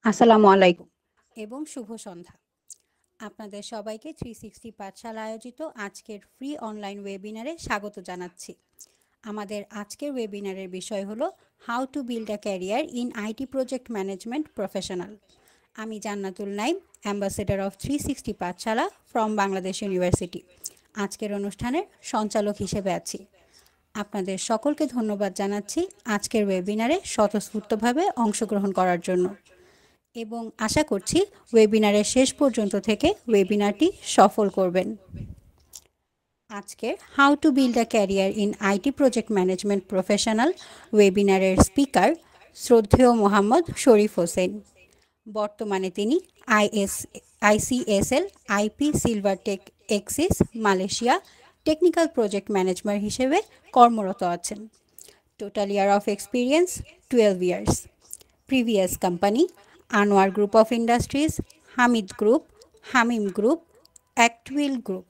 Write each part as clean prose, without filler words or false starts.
আসসালামু আলাইকুম। এবং শুভ সন্ধ্যা। আপনাদের সবাইকে 360 পাঠশালা আয়োজিত আজকের ফ্রি অনলাইন ওয়েবিনারে স্বাগত জানাচ্ছি। আমাদের আজকের ওয়েবিনারের বিষয় হলো how to build a career in IT project management professional. আমি জান্নাতুল Naim, ambassador of 360 Pathsala from Bangladesh university. আজকের অনুষ্ঠানের সঞ্চালক হিসেবে আছি। আপনাদের সকলকে ধন্যবাদ জানাচ্ছি আজকের ওয়েবিনারে স্বতঃস্ফূর্তভাবে অংশগ্রহণ করার জন্য এবং আশা করছি ওয়েবিনারের শেষ পর্যন্ত থেকে ওয়েবিনারটি সফল করবেন। আজকের how to build a career in IT project management professional ওয়েবিনারের স্পিকার শ্রদ্ধেয় মোহাম্মদ শরীফ হোসেন। বর্তমানে তিনি ICSL IP Silvertech Axis Malaysia technical project manager হিসেবে কর্মরত আছেন। Total year of experience 12 years. Previous company Anwar group of industries, Hamid group, Hamim group, অ্যাক্টউইল group.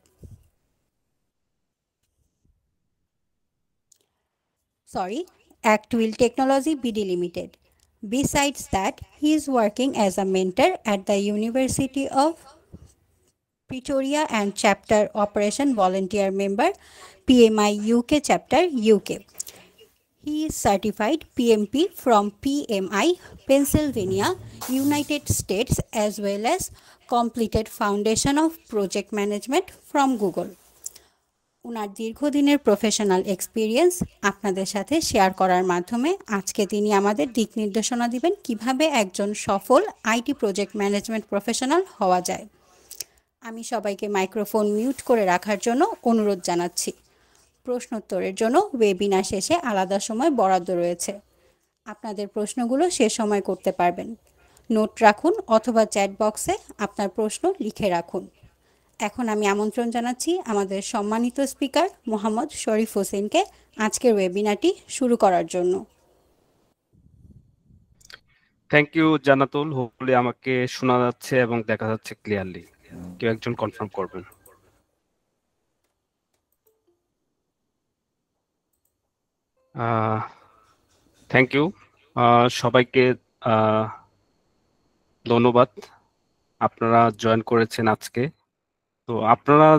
Actual Technology BD Limited. Besides that, he is working as a mentor at the University of Pretoria and Chapter Operation Volunteer Member, PMI UK Chapter UK. He is certified PMP from PMI, Pennsylvania, United States, as well as completed Foundation of Project Management from Google. ওনার দীর্ঘদিনের professional experience আপনাদের সাথে share করার মাধ্যমে আজকে তিনি আমাদের দিক নির্দেশনা দিবেন কিভাবে একজন সফল আইটি প্রজেক্ট ম্যানেজমেন্ট প্রফেশনাল হওয়া যায়। আমি সবাইকে মাইক্রোফোন মিউট করে রাখার জন্য অনুরোধ জানাচ্ছি। প্রশ্নোত্তরের জন্য ওয়েবিনার শেষে আলাদা সময় বরাদ্দ রয়েছে। আপনাদের প্রশ্নগুলো সে সময় করতে পারবেন। নোট রাখুন অথবা চ্যাট বক্সে আপনার প্রশ্ন লিখে রাখুন। এখন আমি আমন্ত্রণ জানাচ্ছি আমাদের সম্মানিত স্পিকার মোহাম্মদ শরীফ হোসেনকে আজকের ওয়েবিনারটি শুরু করার জন্য। Thank you Jannatul. হোপফুলি আমাকে শোনা যাচ্ছে এবং দেখা যাচ্ছে ক্লিয়ারলি। কেউ একজন কনফার্ম করবেন। থ্যাংক ইউ সবাইকে, ধন্যবাদ আপনারা জয়েন করেছেন আজকে। তো আপনারা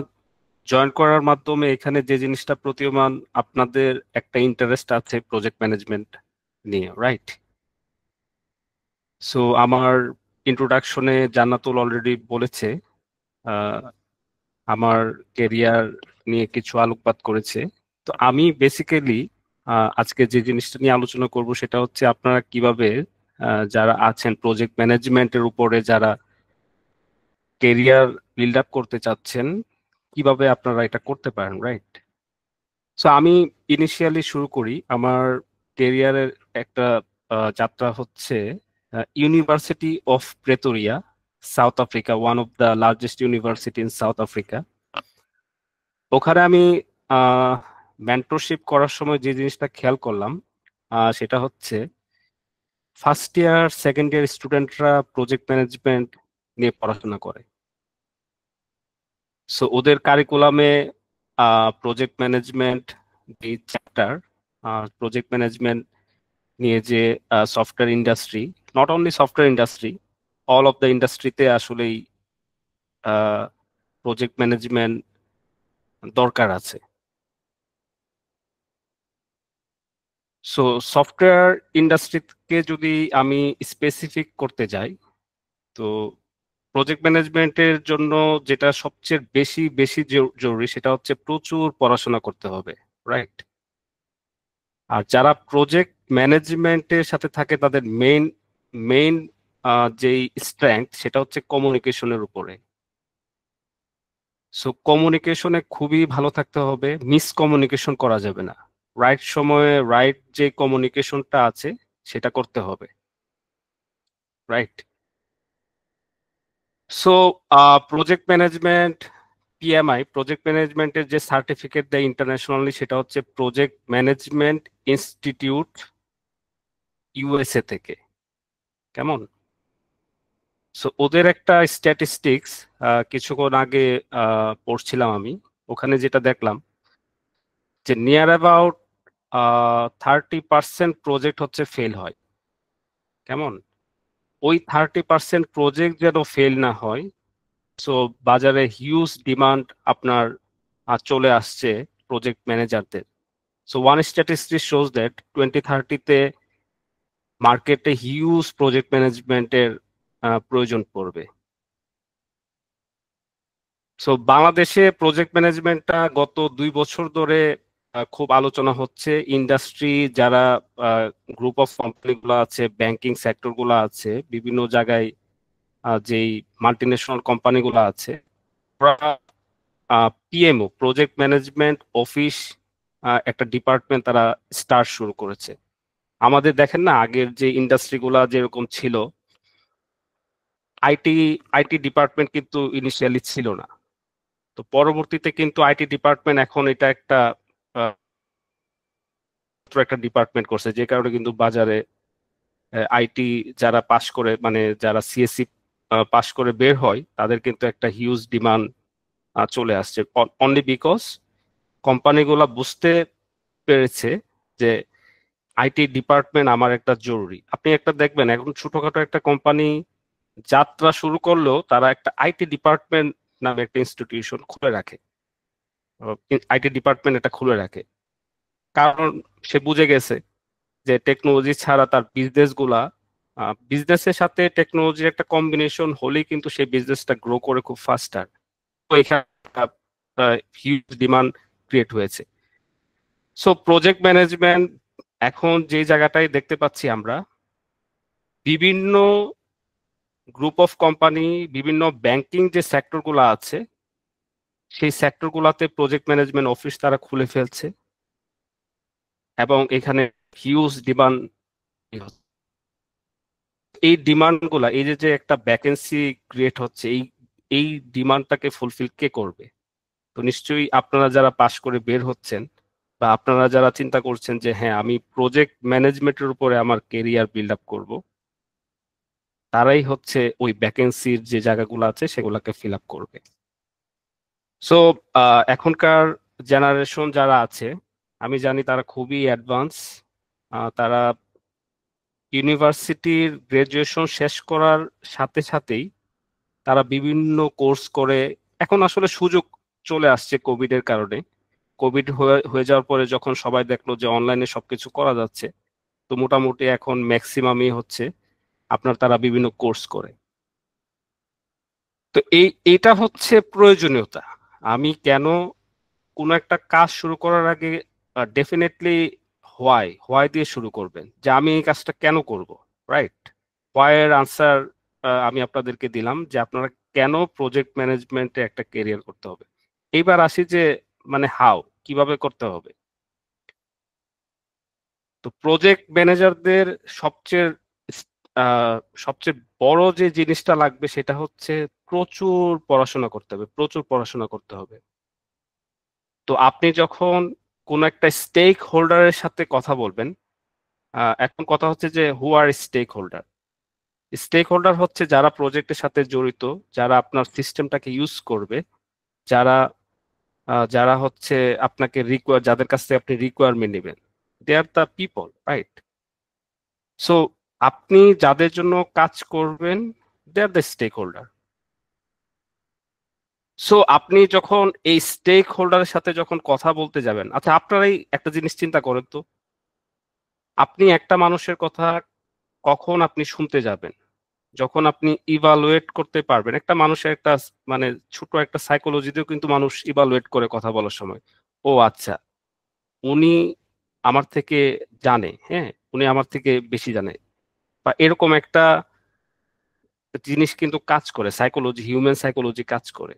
জয়েন করার মাধ্যমে এখানে যে জিনিসটা প্রতীয়মান, আপনাদের একটা ইন্টারেস্ট আছে প্রজেক্ট ম্যানেজমেন্ট নিয়ে, রাইট? সো আমার ইন্ট্রোডাকশনে জান্নাতুল অলরেডি বলেছে, আমার কেরিয়ার নিয়ে কিছু আলোকপাত করেছে। তো আমি বেসিক্যালি আজকে যে জিনিসটা নিয়ে আলোচনা করব সেটা হচ্ছে আপনারা কিভাবে যারা আছেন প্রজেক্ট ম্যানেজমেন্টের উপরে, যারা কেরিয়ার বিল্ড আপ করতে চাচ্ছেন, কিভাবে আপনারা এটা করতে পারেন, রাইট? সো আমি ইনিশিয়ালি শুরু করি। আমার কেরিয়ারের একটা যাত্রা হচ্ছে university of Pretoria, South Africa, one of the largest university in South Africa. ওখানে আমি মেন্টরশিপ করার সময় যে জিনিসটা খেয়াল করলাম সেটা হচ্ছে ফার্স্ট ইয়ার সেকেন্ড ইয়ার স্টুডেন্টরা প্রজেক্ট ম্যানেজমেন্ট নিয়ে পড়াশোনা করে। সো ওদের কারিকুলামে প্রজেক্ট ম্যানেজমেন্ট যে চ্যাপ্টার, প্রজেক্ট ম্যানেজমেন্ট নিয়ে যে software industry, not only software industry, all of the ইন্ডাস্ট্রিতে আসলেই প্রজেক্ট ম্যানেজমেন্ট দরকার আছে। সো সফটওয়্যার ইন্ডাস্ট্রিকে যদি আমি স্পেসিফিক করতে যাই, তো প্রজেক্ট ম্যানেজমেন্টের জন্য যেটা সবচেয়ে বেশি বেশি জরুরি সেটা হচ্ছে প্রচুর পড়াশোনা করতে হবে, রাইট? আর যারা প্রজেক্ট ম্যানেজমেন্টের সাথে থাকে তাদের মেইন মেইন যেই স্ট্রেংথ সেটা হচ্ছে কমিউনিকেশনের উপরে। সো কমিউনিকেশনে খুবই ভালো থাকতে হবে, মিসকমিউনিকেশন করা যাবে না। রাইট সময়ে রাইট যে কমিউনিকেশনটা আছে সেটা করতে হবে, right? So project management, PMI, project ম্যানেজমেন্টের যে সার্টিফিকেট দেয় ইন্টারন্যাশনালি সেটা হচ্ছে প্রজেক্ট ম্যানেজমেন্ট ইনস্টিটিউট ইউএসএ থেকে। কেমন? সো ওদের একটা স্ট্যাটিস্টিক্স কিছুক্ষণ আগে পড়ছিলাম আমি, ওখানে যেটা দেখলাম যে নিয়ার অ্যাবাউট 30% প্রজেক্ট হচ্ছে ফেল হয়। কেমন? ওই 30% প্রজেক্ট যেন ফেল না হয়। সো বাজারে হিউজ ডিমান্ড আপনার চলে আসছে প্রজেক্ট ম্যানেজারদের। So one statistic shows that 2030-তে মার্কেটে হিউজ প্রজেক্ট ম্যানেজমেন্টের প্রয়োজন পড়বে। সো বাংলাদেশে প্রজেক্ট ম্যানেজমেন্টটা গত 2 বছর ধরে খুব আলোচনা হচ্ছে। ইন্ডাস্ট্রি যারা গ্রুপ অফ কোম্পানিগুলো আছে, ব্যাংকিং সেক্টরগুলো আছে, বিভিন্ন জায়গায় যেই মাল্টিন্যাশনাল কোম্পানিগুলো আছে, ওরা পিএমও প্রজেক্ট ম্যানেজমেন্ট অফিস একটা ডিপার্টমেন্ট তারা স্টার্ট শুরু করেছে। আমাদের দেখেন না, আগের যে ইন্ডাস্ট্রিগুলা যেরকম ছিল, আইটি আইটি ডিপার্টমেন্ট কিন্তু ইনিশিয়ালি ছিল না। তো পরবর্তীতে কিন্তু আইটি ডিপার্টমেন্ট এখন এটা একটা একটা ডিপার্টমেন্ট করছে, যে কারণে কিন্তু বাজারে আইটি যারা পাশ করে, মানে যারা সিএসসি পাশ করে বের হয়, তাদের কিন্তু একটা হিউজ ডিমান্ড চলে আসছে। অনলি বিকজ কোম্পানিগুলা বুঝতে পেরেছে যে আইটি ডিপার্টমেন্ট আমার একটা জরুরি। আপনি একটা দেখবেন, এখন ছোটখাটো একটা কোম্পানি যাত্রা শুরু করলেও তারা একটা আইটি ডিপার্টমেন্ট নামে একটা ইনস্টিটিউশন খুলে রাখে, আইটি ডিপার্টমেন্ট এটা খুলে রাখে। কারণ সে বুঝে গেছে যে টেকনোলজি ছাড়া তার বিজনেসের সাথে টেকনোলজির একটা কম্বিনেশন হলেই কিন্তু সেই বিজনেসটা গ্রো করে খুব ফাস্টার। তো এখানে হিউজ ডিমান্ড ক্রিয়েট হয়েছে। সো প্রজেক্ট ম্যানেজমেন্ট এখন যে জায়গাটাই দেখতে পাচ্ছি আমরা, বিভিন্ন গ্রুপ অফ কোম্পানি, বিভিন্ন ব্যাংকিং যে সেক্টরগুলো আছে, সেই সেক্টরগুলোতে প্রজেক্ট ম্যানেজমেন্ট অফিস তারা খুলে ফেলছে এবং এখানে হিউজ ডিমান্ড। এই ডিমান্ডগুলা, এই যে যে একটা ভ্যাকেন্সি ক্রিয়েট হচ্ছে, এই এই ডিমান্ডটাকে ফুলফিল কে করবে? তো নিশ্চয়ই আপনারা যারা পাশ করে বের হচ্ছেন, বা আপনারা যারা চিন্তা করছেন যে হ্যাঁ আমি প্রজেক্ট ম্যানেজমেন্টের উপরে আমার কেরিয়ার বিল্ড আপ করবো, তারাই হচ্ছে ওই ভ্যাকেন্সির যে জায়গাগুলো আছে সেগুলোকে ফিল আপ করবে। সো এখনকার জেনারেশন যারা আছে, আমি জানি তারা খুবই অ্যাডভান্স। তারা ইউনিভার্সিটির গ্রাজুয়েশন শেষ করার সাথে সাথেই তারা বিভিন্ন কোর্স করে। এখন আসলে সুযোগ চলে আসছে কোভিড এর কারণে। কোভিড হয়ে যাওয়ার পরে যখন সবাই দেখলো যে অনলাইনে সবকিছু করা যাচ্ছে, তো মোটামুটি এখন ম্যাক্সিমামই হচ্ছে আপনার তারা বিভিন্ন কোর্স করে। তো এইটা হচ্ছে প্রয়োজনীয়তা। আমি কেন কোনো একটা কাজ শুরু করার আগে ডেফিনেটলি হোয়াই দিয়ে শুরু করবেন, যে আমি এই কাজটা কেন করব, রাইট? হোয়াই এর আনসার আমি আপনাদেরকে দিলাম, যে আপনারা কেন প্রজেক্ট ম্যানেজমেন্টে একটা কেরিয়ার করতে হবে। এইবার আসি যে মানে হাউ, কিভাবে করতে হবে। তো প্রজেক্ট ম্যানেজারদের সবচেয়ে সবচেয়ে বড় যে জিনিসটা লাগবে সেটা হচ্ছে প্রচুর পড়াশোনা করতে হবে, প্রচুর পড়াশোনা করতে হবে। তো আপনি যখন কোন একটা স্টেক হোল্ডারের সাথে কথা বলবেন, এখন কথা হচ্ছে যে হু আর স্টেক হোল্ডার। স্টেক হোল্ডার হচ্ছে যারা প্রজেক্টের সাথে জড়িত, যারা আপনার সিস্টেমটাকে ইউজ করবে, যারা যারা হচ্ছে আপনাকে যাদের কাছ থেকে আপনি রিকোয়ারমেন্ট নেবেন, they are the people, right? So আপনি যাদের জন্য কাজ করবেন, they are the stakeholder. So আপনি যখন এই স্টেক হোল্ডারের সাথে যখন কথা বলতে যাবেন, আচ্ছা আপনারাই একটা জিনিস চিন্তা করেন তো, আপনি একটা মানুষের কথা কখন আপনি শুনতে যাবেন? যখন আপনি ইভালুয়েট করতে পারবেন। একটা মানুষের একটা মানে ছোট একটা সাইকোলজিতেও কিন্তু মানুষ ইভালুয়েট করে কথা বলার সময়, ও আচ্ছা উনি আমার থেকে জানে, হ্যাঁ উনি আমার থেকে বেশি জানে, বা এরকম একটা জিনিস কিন্তু কাজ করে, সাইকোলজি, হিউম্যান সাইকোলজি কাজ করে।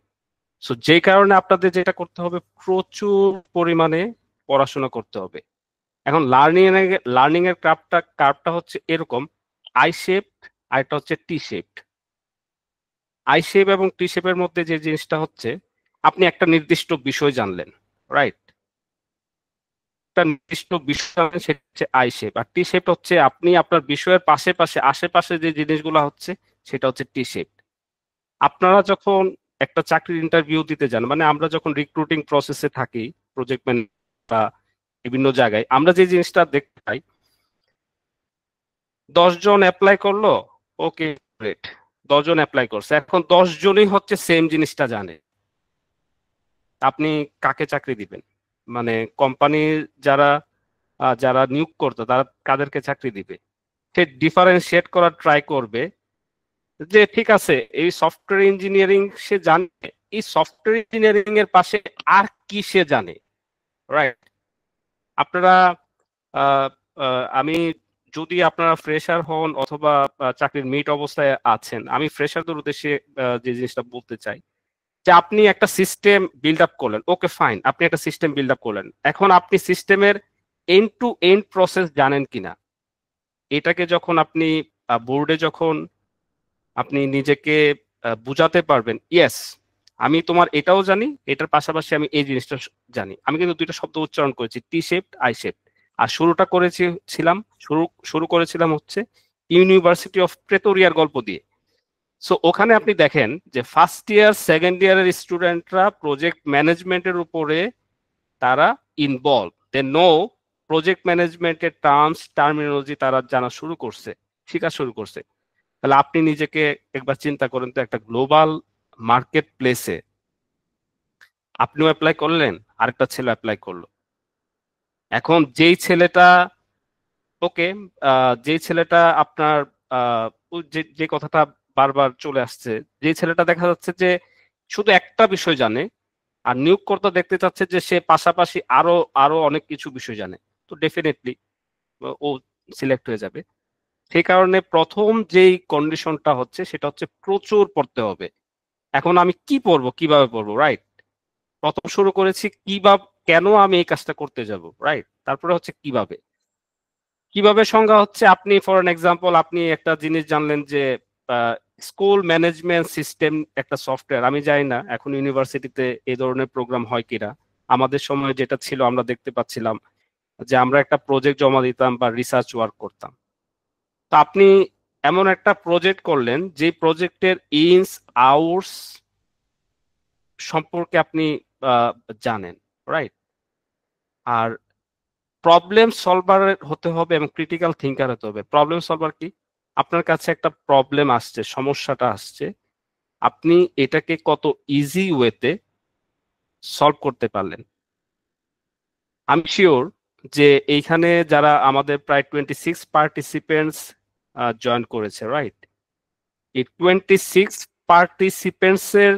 সো যে কারণে আপনাদের যেটা করতে হবে, প্রচুর পরিমাণে পড়াশোনা করতে হবে। এখন লার্নিং এর কার্ভটা হচ্ছে এরকম, আই শেপড আর এটা হচ্ছে টি শেপড। আই শেপ এবং টি শেপের মধ্যে যে জিনিসটা হচ্ছে, আপনি একটা নির্দিষ্ট বিষয় জানলেন, রাইট? একটা নির্দিষ্ট বিষয় জানলেন, সেটা হচ্ছে আই শেপ। আর টি শেপ হচ্ছে আপনি আপনার বিষয়ের পাশে পাশে আশেপাশে যে জিনিসগুলো হচ্ছে, সেটা হচ্ছে টি শেপ। আপনারা যখন একটা চাকরির ইন্টারভিউ দিতে যান, মানে আমরা যখন রিক্রুটিং প্রসেসে থাকি, প্রজেক্ট ম্যানেজার বা বিভিন্ন জায়গায়, আমরা যে জিনিসটা দেখতে পাই, 10 জন অ্যাপ্লাই করলো, ওকে গ্রেট, 10 জন অ্যাপ্লাই করছে, এখন 10 জনই হচ্ছে সেম জিনিসটা জানে, আপনি কাকে চাকরি দিবেন? মানে কোম্পানির যারা যারা নিয়োগ করতো তারা কাদেরকে চাকরি দিবে? সে ডিফারেন্সিয়েট করার ট্রাই করবে যে ঠিক আছে এই সফটওয়্যার ইঞ্জিনিয়ারিং সে জানে, এই সফটওয়্যার ইঞ্জিনিয়ারিং এর পাশে আর কি সে জানে, রাইট? আপনারা আমি যদি আপনারা ফ্রেশার হন অথবা চাকরির মিট অবস্থায় আছেন, আমি ফ্রেশারদের উদ্দেশ্যে যে জিনিসটা বলতে চাই যে আপনি একটা সিস্টেম বিল্ড আপ করলেন, ওকে ফাইন, আপনি একটা সিস্টেম বিল্ড আপ করলেন, এখন আপনি সিস্টেমের এন্ড টু এন্ড প্রসেস জানেন কিনা এটাকে যখন আপনি বোর্ডে যখন আপনি নিজেকে বুঝাতে পারবেন, ইয়েস আমি তোমার এটাও জানি, এটার পাশাপাশি আমি এই জিনিসটা জানি, আমি কিন্তু দুইটা শব্দ উচ্চারণ করেছি, টি শেপড আই শেপড, আর শুরু করেছিলাম হচ্ছে ইউনিভার্সিটি অফ প্রেটোরিয়ার গল্প দিয়ে। সো ওখানে আপনি দেখেন যে ফার্স্ট ইয়ার সেকেন্ড ইয়ারের স্টুডেন্টরা প্রজেক্ট ম্যানেজমেন্টের উপরে তারা ইনভলভ, দে নো প্রজেক্ট ম্যানেজমেন্টের টার্মস টার্মিনোলজি তারা জানা শুরু করছে, শেখা শুরু করছে। তাহলে আপনি নিজেকে একবার চিন্তা করেন তো, একটা গ্লোবাল মার্কেট প্লেসে আপনিও অ্যাপ্লাই করলেন, আরেকটা ছেলে অ্যাপ্লাই করলো, এখন যেই ছেলেটা ওকে যেই ছেলেটা আপনার যে যে কথাটা বারবার চলে আসছে, যে ছেলেটা দেখা যাচ্ছে যে শুধু একটা বিষয় জানে, আর নিয়োগকর্তা দেখতে চাচ্ছে যে সে পাশাপাশি আরো আরো অনেক কিছু বিষয় জানে, তো ডেফিনেটলি ও সিলেক্ট হয়ে যাবে। সেই কারণে প্রথম যেই কন্ডিশনটা হচ্ছে সেটা হচ্ছে প্রচুর পড়তে হবে। এখন আমি কি পড়বো, কিভাবে পড়বো, রাইট? প্রথম শুরু করেছি কিভাবে, কেন আমি এই কাজটা করতে যাব, রাইট? তারপরে হচ্ছে কিভাবে। কিভাবে সংজ্ঞা হচ্ছে, আপনি ফর এন এক্সাম্পল আপনি একটা জিনিস জানলেন যে স্কুল ম্যানেজমেন্ট সিস্টেম একটা সফটওয়্যার, আমি জানি না এখন ইউনিভার্সিটিতে এই ধরনের প্রোগ্রাম হয় কিনা, আমাদের সময় যেটা ছিল আমরা দেখতে পাচ্ছিলাম যে আমরা একটা প্রজেক্ট জমা দিতাম বা রিসার্চ ওয়ার্ক করতাম। তো আপনি এমন একটা প্রজেক্ট করলেন যে প্রজেক্টের ইনস আউটস সম্পর্কে আপনি জানেন, রাইট? আর প্রবলেম সলভার হতে হবে এবং ক্রিটিক্যাল থিঙ্কার হতে হবে। প্রবলেম সলভার কি? আপনার কাছে একটা প্রবলেম আসছে, সমস্যাটা আসছে, আপনি এটাকে কত ইজি ওয়েতে সলভ করতে পারলেন। আমি শিওর যে এইখানে যারা আমাদের প্রায় 26 পার্টিসিপেন্টস জয়েন করেছে, রাইট? এই 26 পার্টিসিপেন্টস এর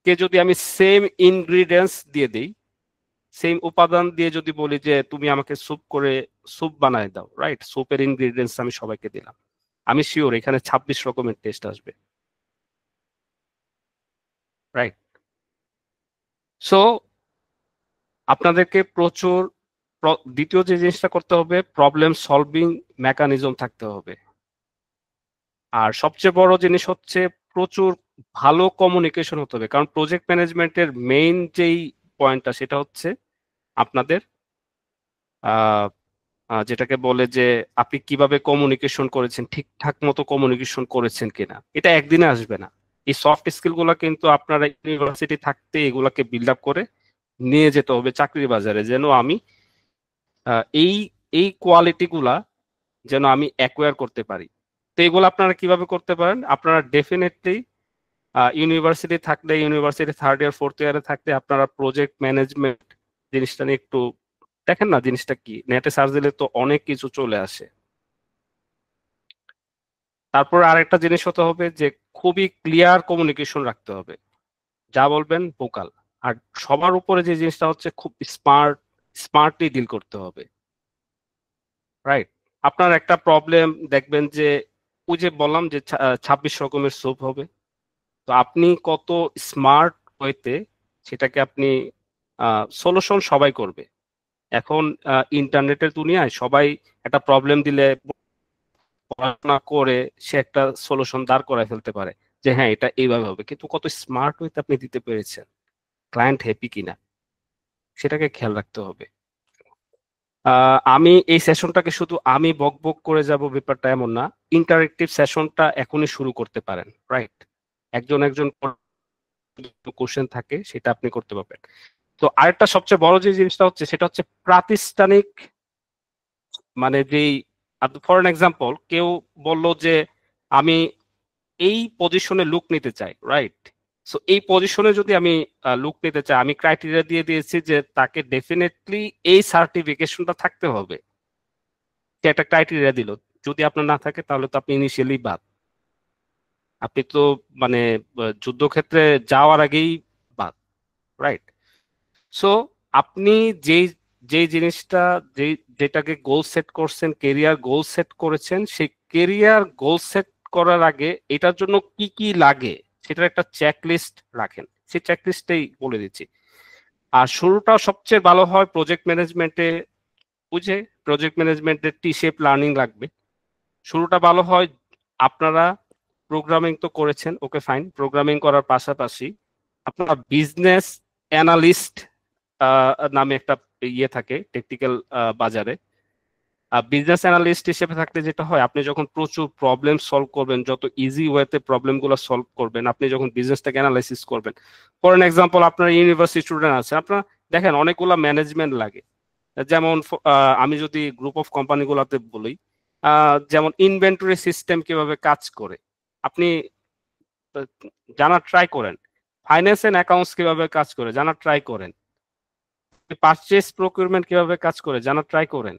কে যদি আমি সেম ইনগ্রিডিয়েন্টস দিয়ে দিই, সেম উপাদান দিয়ে যদি বলি যে তুমি আমাকে স্যুপ বানায় দাও, রাইট? স্যুপের ইনগ্রিডিয়েন্টস আমি সবাইকে দিলাম, আমি শিওর এখানে 26 রকমের টেস্ট আসবে, রাইট? সো আপনাদেরকে প্রচুর দ্বিতীয় যে জিনিসটা করতে হবে, প্রবলেম সলভিং মেকানিজম থাকতে হবে। আর সবচেয়ে বড় জিনিস হচ্ছে প্রচুর ভালো কমিউনিকেশন হতে হবে, কারণ প্রজেক্ট ম্যানেজমেন্টের মেইন যেই পয়েন্টটা সেটা হচ্ছে আপনাদের যেটাকে বলে যে আপনি কিভাবে কমিউনিকেশন করেছেন, ঠিকঠাক মতো কমিউনিকেশন করেছেন কিনা, এটা একদিনে আসবে না। এই সফট স্কিল গুলা কিন্তু আপনারা ইউনিভার্সিটি থাকতে এগুলাকে বিল্ড আপ করে নিয়ে যেতে হবে চাকরির বাজারে, যেন আমি এই এই কোয়ালিটি গুলা যেন আমি অ্যাকোয়ার করতে পারি। তো এগুলো আপনারা কিভাবে করতে পারেন? আপনারা ডেফিনেটলি ইউনিভার্সিটি থাকলে, ইউনিভার্সিটি থার্ড ইয়ার ফোর্থ ইয়ারে থাকলে আপনারা প্রজেক্ট ম্যানেজমেন্ট জিনিসটা নিয়ে একটু দেখেন না, জিনিসটা কি, নেটে সার্চ দিলে তো অনেক কিছু চলে আসে। তারপর আরেকটা জিনিস হতে হবে যে খুবই ক্লিয়ার কমিউনিকেশন রাখতে হবে, যা বলবেন ভোকাল। আর সবার উপরে যে জিনিসটা হচ্ছে খুব স্মার্টলি ডিল করতে হবে, রাইট? আপনার একটা প্রবলেম দেখবেন যে ওই যে বললাম যে 26 রকমের স্যুপ হবে, তো আপনি কত স্মার্ট ওয়েতে সেটাকে আপনি সলিউশন সবাই করবে। এখন ইন্টারনেটের দুনিয়ায় সবাই একটা প্রবলেম দিলে পড়াশোনা করে সে একটা সলিউশন দাঁড় করায় ফেলতে পারে যে হ্যাঁ এটা এইভাবে হবে, কিন্তু কত স্মার্ট ওয়েতে আপনি দিতে পেরেছেন, ক্লায়েন্ট হ্যাপি কিনা সেটাকে খেয়াল রাখতে হবে। আমি এই সেশনটাকে শুধু আমি বক বক করে যাব ব্যাপারটা এমন না, ইন্টারেক্টিভ সেশনটা এখনই শুরু করতে পারেন, রাইট? একজন একজন কোশ্চেন থাকে সেটা আপনি করতে পারবেন। তো আরেকটা সবচেয়ে বড় যে জিনিসটা হচ্ছে সেটা হচ্ছে প্রাতিষ্ঠানিক, মানে যেই ফর এন এক্সাম্পল কেউ বলল যে আমি এই পজিশনে লুক নিতে চাই, রাইট? সো এই পজিশনে যদি আমি লুক নিতে চাই, আমি ক্রাইটেরিয়া দিয়ে দিয়েছি যে তাকে ডেফিনেটলি এই সার্টিফিকেশনটা থাকতে হবে, সে একটা ক্রাইটেরিয়া দিল। যদি আপনার না থাকে তাহলে তো আপনি ইনিশিয়ালি বাদ, আপনি তো মানে যুদ্ধক্ষেত্রে যাওয়ার আগেই বাদ, রাইট? সো আপনি যেই যেই জিনিসটা যেটাকে গোল সেট করছেন, কেরিয়ার গোল সেট করেছেন, সেই কেরিয়ার গোল সেট করার আগে এটার জন্য কি কি লাগে সেটার একটা চেকলিস্ট রাখেন। সেই চেকলিস্টেই বলে দিচ্ছি। আর শুরুটা সবচেয়ে ভালো হয় প্রজেক্ট ম্যানেজমেন্টে, বুঝে প্রজেক্ট ম্যানেজমেন্টের টি শেপ লার্নিং লাগবে। শুরুটা ভালো হয়, আপনারা প্রোগ্রামিং তো করেছেন, ওকে ফাইন, প্রোগ্রামিং করার পাশাপাশি আপনারা বিজনেস অ্যানালিস্ট নামে একটা ইয়ে থাকে টেকনিক্যাল বাজারে। বিজনেস অ্যানালিস্ট হিসেবে থাকলে যেটা হয়, আপনি যখন প্রচুর প্রবলেম সলভ করবেন, যত ইজি ওয়েতে প্রবলেমগুলো সলভ করবেন, আপনি যখন বিজনেসটাকে অ্যানালাইসিস করবেন। ফর এন এক্সাম্পল, আপনার ইউনিভার্সিটি স্টুডেন্ট আছে, আপনার দেখেন অনেকগুলো ম্যানেজমেন্ট লাগে। যেমন আমি যদি গ্রুপ অফ কোম্পানিগুলোতে বলি, যেমন ইনভেন্টরি সিস্টেম কিভাবে কাজ করে আপনি জানার ট্রাই করেন, ফাইন্যান্স এন্ড অ্যাকাউন্টস কিভাবে কাজ করে জানার ট্রাই করেন, পারচেজ প্রকিউরমেন্ট কিভাবে কাজ করে জানার ট্রাই করেন।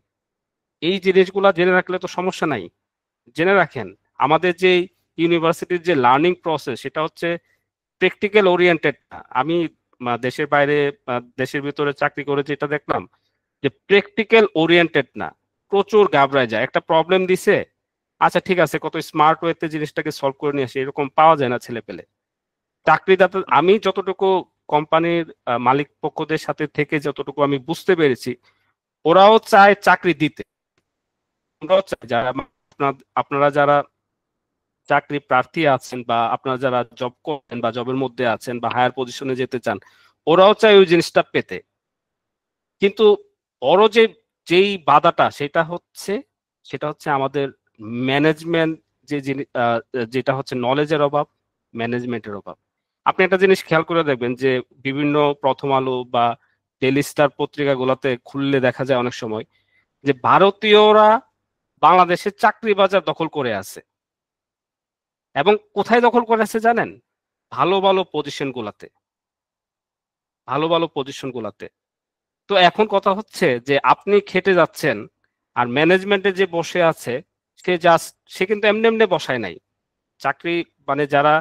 এই জিনিসগুলা জেনে রাখলে তো সমস্যা নাই, জেনে রাখেন। আমাদের যে ইউনিভার্সিটির যে লার্নিং প্রসেস সেটা হচ্ছে প্র্যাকটিক্যাল ওরিয়েন্টেড। আমি দেশের বাইরে দেশের ভিতরে চাকরি করে যেটা দেখলাম যে প্র্যাকটিক্যাল ওরিয়েন্টেড না, প্রচুর ঘাবড়ায় যায়। একটা প্রবলেম দিছে, আচ্ছা ঠিক আছে কত স্মার্ট ওয়েতে জিনিসটাকে সলভ করে নিয়ে আসে, এরকম পাওয়া যায় না ছেলে পেলে। চাকরিদাতা, আমি যতটুকু কোম্পানির মালিক পক্ষদের সাথে থেকে যতটুকু আমি বুঝতে পেরেছি, ওরাও চায় চাকরি দিতে। ওরাও চায় যারা আপনারা যারা চাকরি প্রার্থী আছেন বা আপনারা যারা জব করেন বা জবের মধ্যে আছেন বা হায়ার পজিশনে যেতে চান, ওরাও চায় ওই জিনিসটা পেতে। কিন্তু বড় যেই বাধাটা সেটা হচ্ছে আমাদের ম্যানেজমেন্ট, যে যেটা হচ্ছে নলেজের অভাব, ম্যানেজমেন্টের অভাব। আপনি একটা জিনিস খেয়াল করে দেখবেন যে বিভিন্ন প্রথম আলো বা ডেইলি স্টার পত্রিকাগুলোতে খুললে দেখা যায় অনেক সময় যে ভারতীয়রা বাংলাদেশের চাকরি বাজার দখল করে আছে। এবং কোথায় দখল করে আছে জানেন? ভালো ভালো পজিশন গুলাতে, ভালো ভালো পজিশন গুলাতে। তো এখন কথা হচ্ছে যে আপনি খেটে যাচ্ছেন, আর ম্যানেজমেন্টে যে বসে আছে সে কিন্তু এমনি এমনি বসায় নাই চাকরি, মানে যারা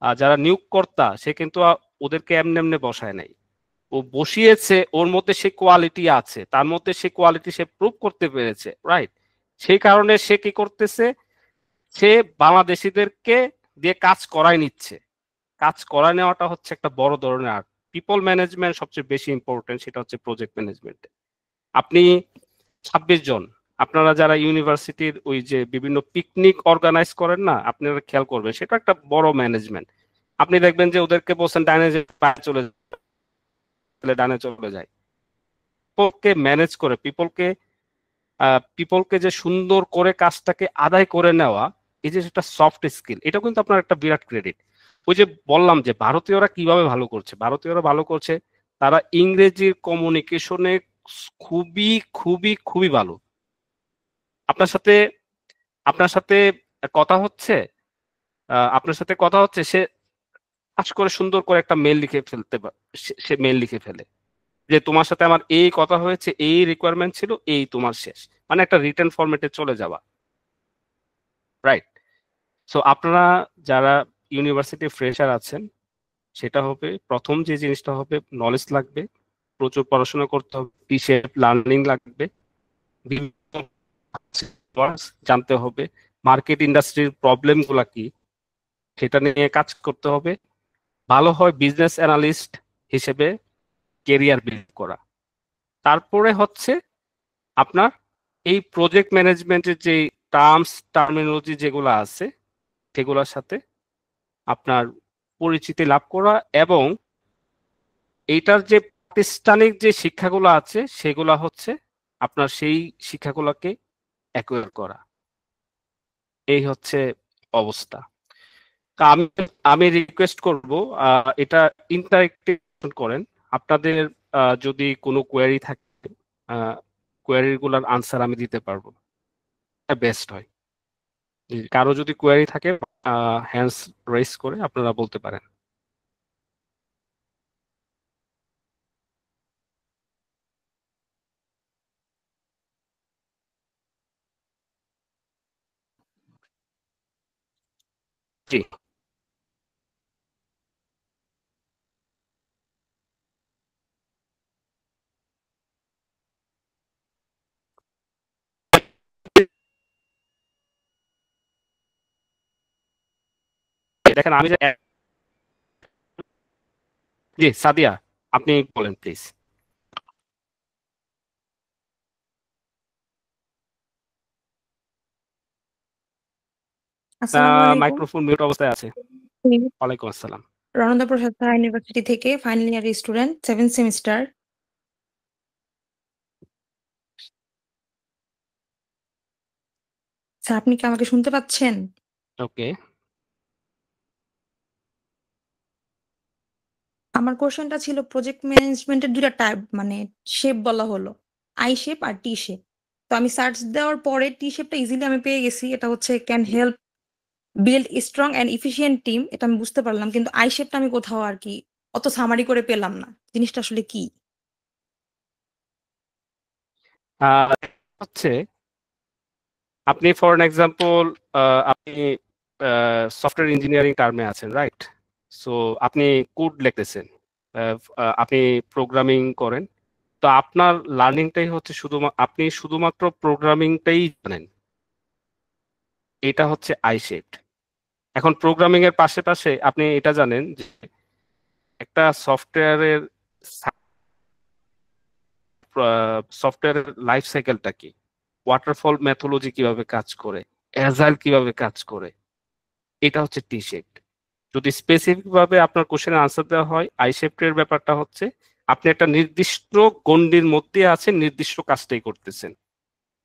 যারা নিয়োগকর্তা সে কিন্তু ওদেরকে এমনি এমনি বসায় নাই। ও বসিয়েছে, ওর মধ্যে সে কোয়ালিটি আছে, তার মধ্যে সে কোয়ালিটি সে প্রুভ করতে পেরেছে, রাইট? সেই কারণে সে কি করতেছে, সে বাংলাদেশিদেরকে দিয়ে কাজ করাই নিচ্ছে। কাজ করায় নেওয়াটা হচ্ছে একটা বড় ধরনের আর্ট। পিপল ম্যানেজমেন্ট সবচেয়ে বেশি ইম্পর্টেন্ট, সেটা হচ্ছে প্রজেক্ট ম্যানেজমেন্টে। আপনি 26 জন, আপনারা যারা ইউনিভার্সিটির ওই যে বিভিন্ন পিকনিক অর্গানাইজ করেন না, আপনারা খেয়াল করবেন সেটা একটা বড় ম্যানেজমেন্ট। আপনি দেখবেন যে ওদেরকে বলছেন ডাইনে চলে ডানে চলে যায়। পিপলকে ম্যানেজ করে, পিপলকে যে সুন্দর করে কাজটাকে আদায় করে নেওয়া, এই যে একটা সফট স্কিল, এটা কিন্তু আপনার একটা বিরাট ক্রেডিট। ওই যে বললাম যে ভারতীয়রা কিভাবে ভালো করছে, ভারতীয়রা ভালো করছে, তারা ইংরেজির কমিউনিকেশনে খুবই খুবই খুবই ভালো। আপনার সাথে আপনার সাথে কথা হচ্ছে, আপনার সাথে কথা হচ্ছে, সে কাজ করে সুন্দর করে একটা মেল লিখে ফেলতে সে মেল লিখে ফেলে যে তোমার সাথে আমার এই কথা হয়েছে, এই রিকোয়ারমেন্ট ছিল, এই তোমার শেষ, মানে একটা রিটার্ন ফরম্যাটে চলে যাওয়া, রাইট? সো আপনারা যারা ইউনিভার্সিটি ফ্রেশার আছেন, সেটা হবে প্রথম যে জিনিসটা হবে, নলেজ লাগবে, প্রচুর পড়াশোনা করতে হবে, টি শেপ লার্নিং লাগবে, বিভিন্ন জানতে হবে, মার্কেট ইন্ডাস্ট্রির প্রবলেম গুলা কি সেটা নিয়ে কাজ করতে হবে। ভালো হয় বিজনেস অ্যানালিস্ট হিসেবে কেরিয়ার বিল্ড করা। তারপরে হচ্ছে আপনার এই প্রজেক্ট ম্যানেজমেন্টের যে টার্মিনোলজি যেগুলো আছে সেগুলোর সাথে আপনার পরিচিতি লাভ করা, এবং এইটার যে প্রাতিষ্ঠানিক যে শিক্ষাগুলো আছে সেগুলো হচ্ছে আপনার সেই শিক্ষাগুলোকে অ্যাকোয়ার করা। এই হচ্ছে অবস্থা। তা আমি আমি রিকোয়েস্ট করব এটা ইন্টারেক্টিভ করেন। আপনাদের যদি কোনো কোয়েরি থাকে, কোয়েরি গুলার আনসার আমি দিতে পারবো, বেস্ট হয়। কারো যদি কোয়েরি থাকে হ্যান্ডস রেজ করে আপনারা বলতে পারেন। জি, দেখেন আমি যে জি সাদিয়া, আপনি বলেন প্লিজ। আসসালামু আলাইকুম। মাইক্রোফোন মিউট অবস্থায় আছে। ওয়ালাইকুম আসসালাম। রণদা প্রসাদ সাহা ইউনিভার্সিটি থেকে final year student 7 semester. Sir আপনি কি আমাকে শুনতে পাচ্ছেন? ওকে, আমার কোশ্চেনটা ছিল প্রজেক্ট ম্যানেজমেন্টের দুইটা টাইপ, মানে শেপ বলা হলো, আই শেপ আর টি শেপ। তো আমি সার্চ দেওয়ার পরে টি শেপটা ইজিলি আমি পেয়ে গেছি, এটা হচ্ছে can help build strong and efficient team, এটা আমি বুঝতে পারলাম। কিন্তু আই শেপটা আমি কোথাও আর কি অত সামারি করে পেলাম না, জিনিসটা আসলে কি? হচ্ছে আপনি ফর এন এক্সাম্পল আপনি সফটওয়্যার ইঞ্জিনিয়ারিং টার্মে আছেন, রাইট? সো আপনি কোড লিখতেছেন, আপনি প্রোগ্রামিং করেন। তো আপনার লার্নিংটাই হচ্ছে আপনি শুধুমাত্র প্রোগ্রামিংটাই জানেন, এটা হচ্ছে আই শেপড। এখন প্রোগ্রামিং এর পাশে পাশে আপনি এটা জানেন যে একটা সফটওয়্যারের সফটওয়্যারের লাইফ সাইকেলটা কি, ওয়াটারফল মেথোলজি কিভাবে কাজ করে, অ্যাজাইল কিভাবে কাজ করে, এটা হচ্ছে টি শেপড। যদি স্পেসিফিক ভাবে আপনার কোশ্চেনের আনসার দেওয়া হয়, আই শেপড এর ব্যাপারটা হচ্ছে আপনি একটা নির্দিষ্ট গণ্ডির মধ্যে আছেন, নির্দিষ্ট কাজটাই করতেছেন,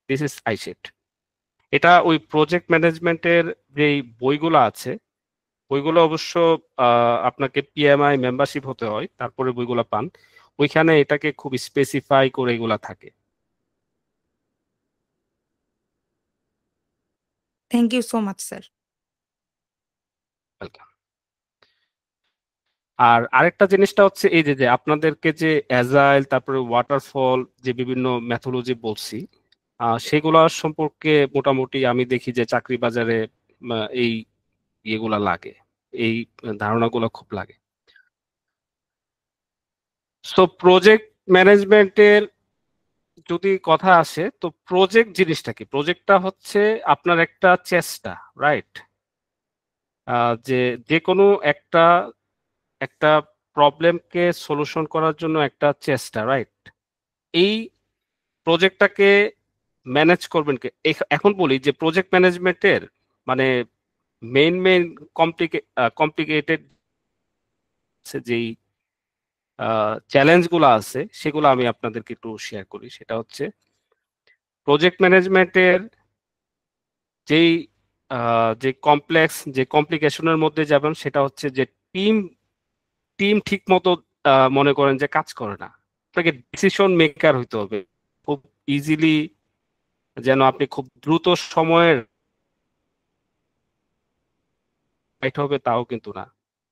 দিস ইজ আই শেপড। এটা ওই প্রজেক্ট ম্যানেজমেন্টের যে বইগুলো আছে, বইগুলো অবশ্য আপনাকে পিএমআই মেম্বারশিপ হতে হয়, তারপরে বইগুলো পান। ওইখানে এটাকে খুব স্পেসিফাই করে এগুলা থাকে। Thank you so much sir. Welcome. আর আরেকটা জিনিসটা হচ্ছে এই যে যে আপনাদেরকে যে অ্যাজাইল তারপরে ওয়াটারফল যে বিভিন্ন মেথোলজি বলছি, সেগুলা সম্পর্কে মোটামুটি আমি দেখি যে চাকরি বাজারে এই ইয়েগুলা লাগে, এই ধারণাগুলো খুব লাগে। সো প্রজেক্ট ম্যানেজমেন্টের যদি কথা আসে, তো প্রজেক্ট জিনিসটা কি? প্রজেক্টটা হচ্ছে আপনার একটা চেষ্টা, রাইট? যে যে কোনো একটা একটা প্রবলেমকে সলিউশন করার জন্য একটা চেষ্টা, রাইট? এই প্রজেক্টটাকে ম্যানেজ করবেন কে? এখন বলি যে প্রজেক্ট ম্যানেজমেন্টের মানে মেইন কমপ্লিকেটেড যেই চ্যালেঞ্জ গুলো আছে সেগুলো আমি আপনাদেরকে একটু শেয়ার করি। সেটা হচ্ছে প্রজেক্ট ম্যানেজমেন্টের যেই যে কমপ্লেক্স যে কমপ্লিকেশনের মধ্যে যাবেন, সেটা হচ্ছে যে টিম টিম ঠিক মতো মনে করেন যে কাজ করে না। আপনাকে ডিসিশন মেকার হইতে হবে খুব ইজিলি, যেন আপনি খুব দ্রুত সময়ের রাইট হবে তাও কিন্তু না,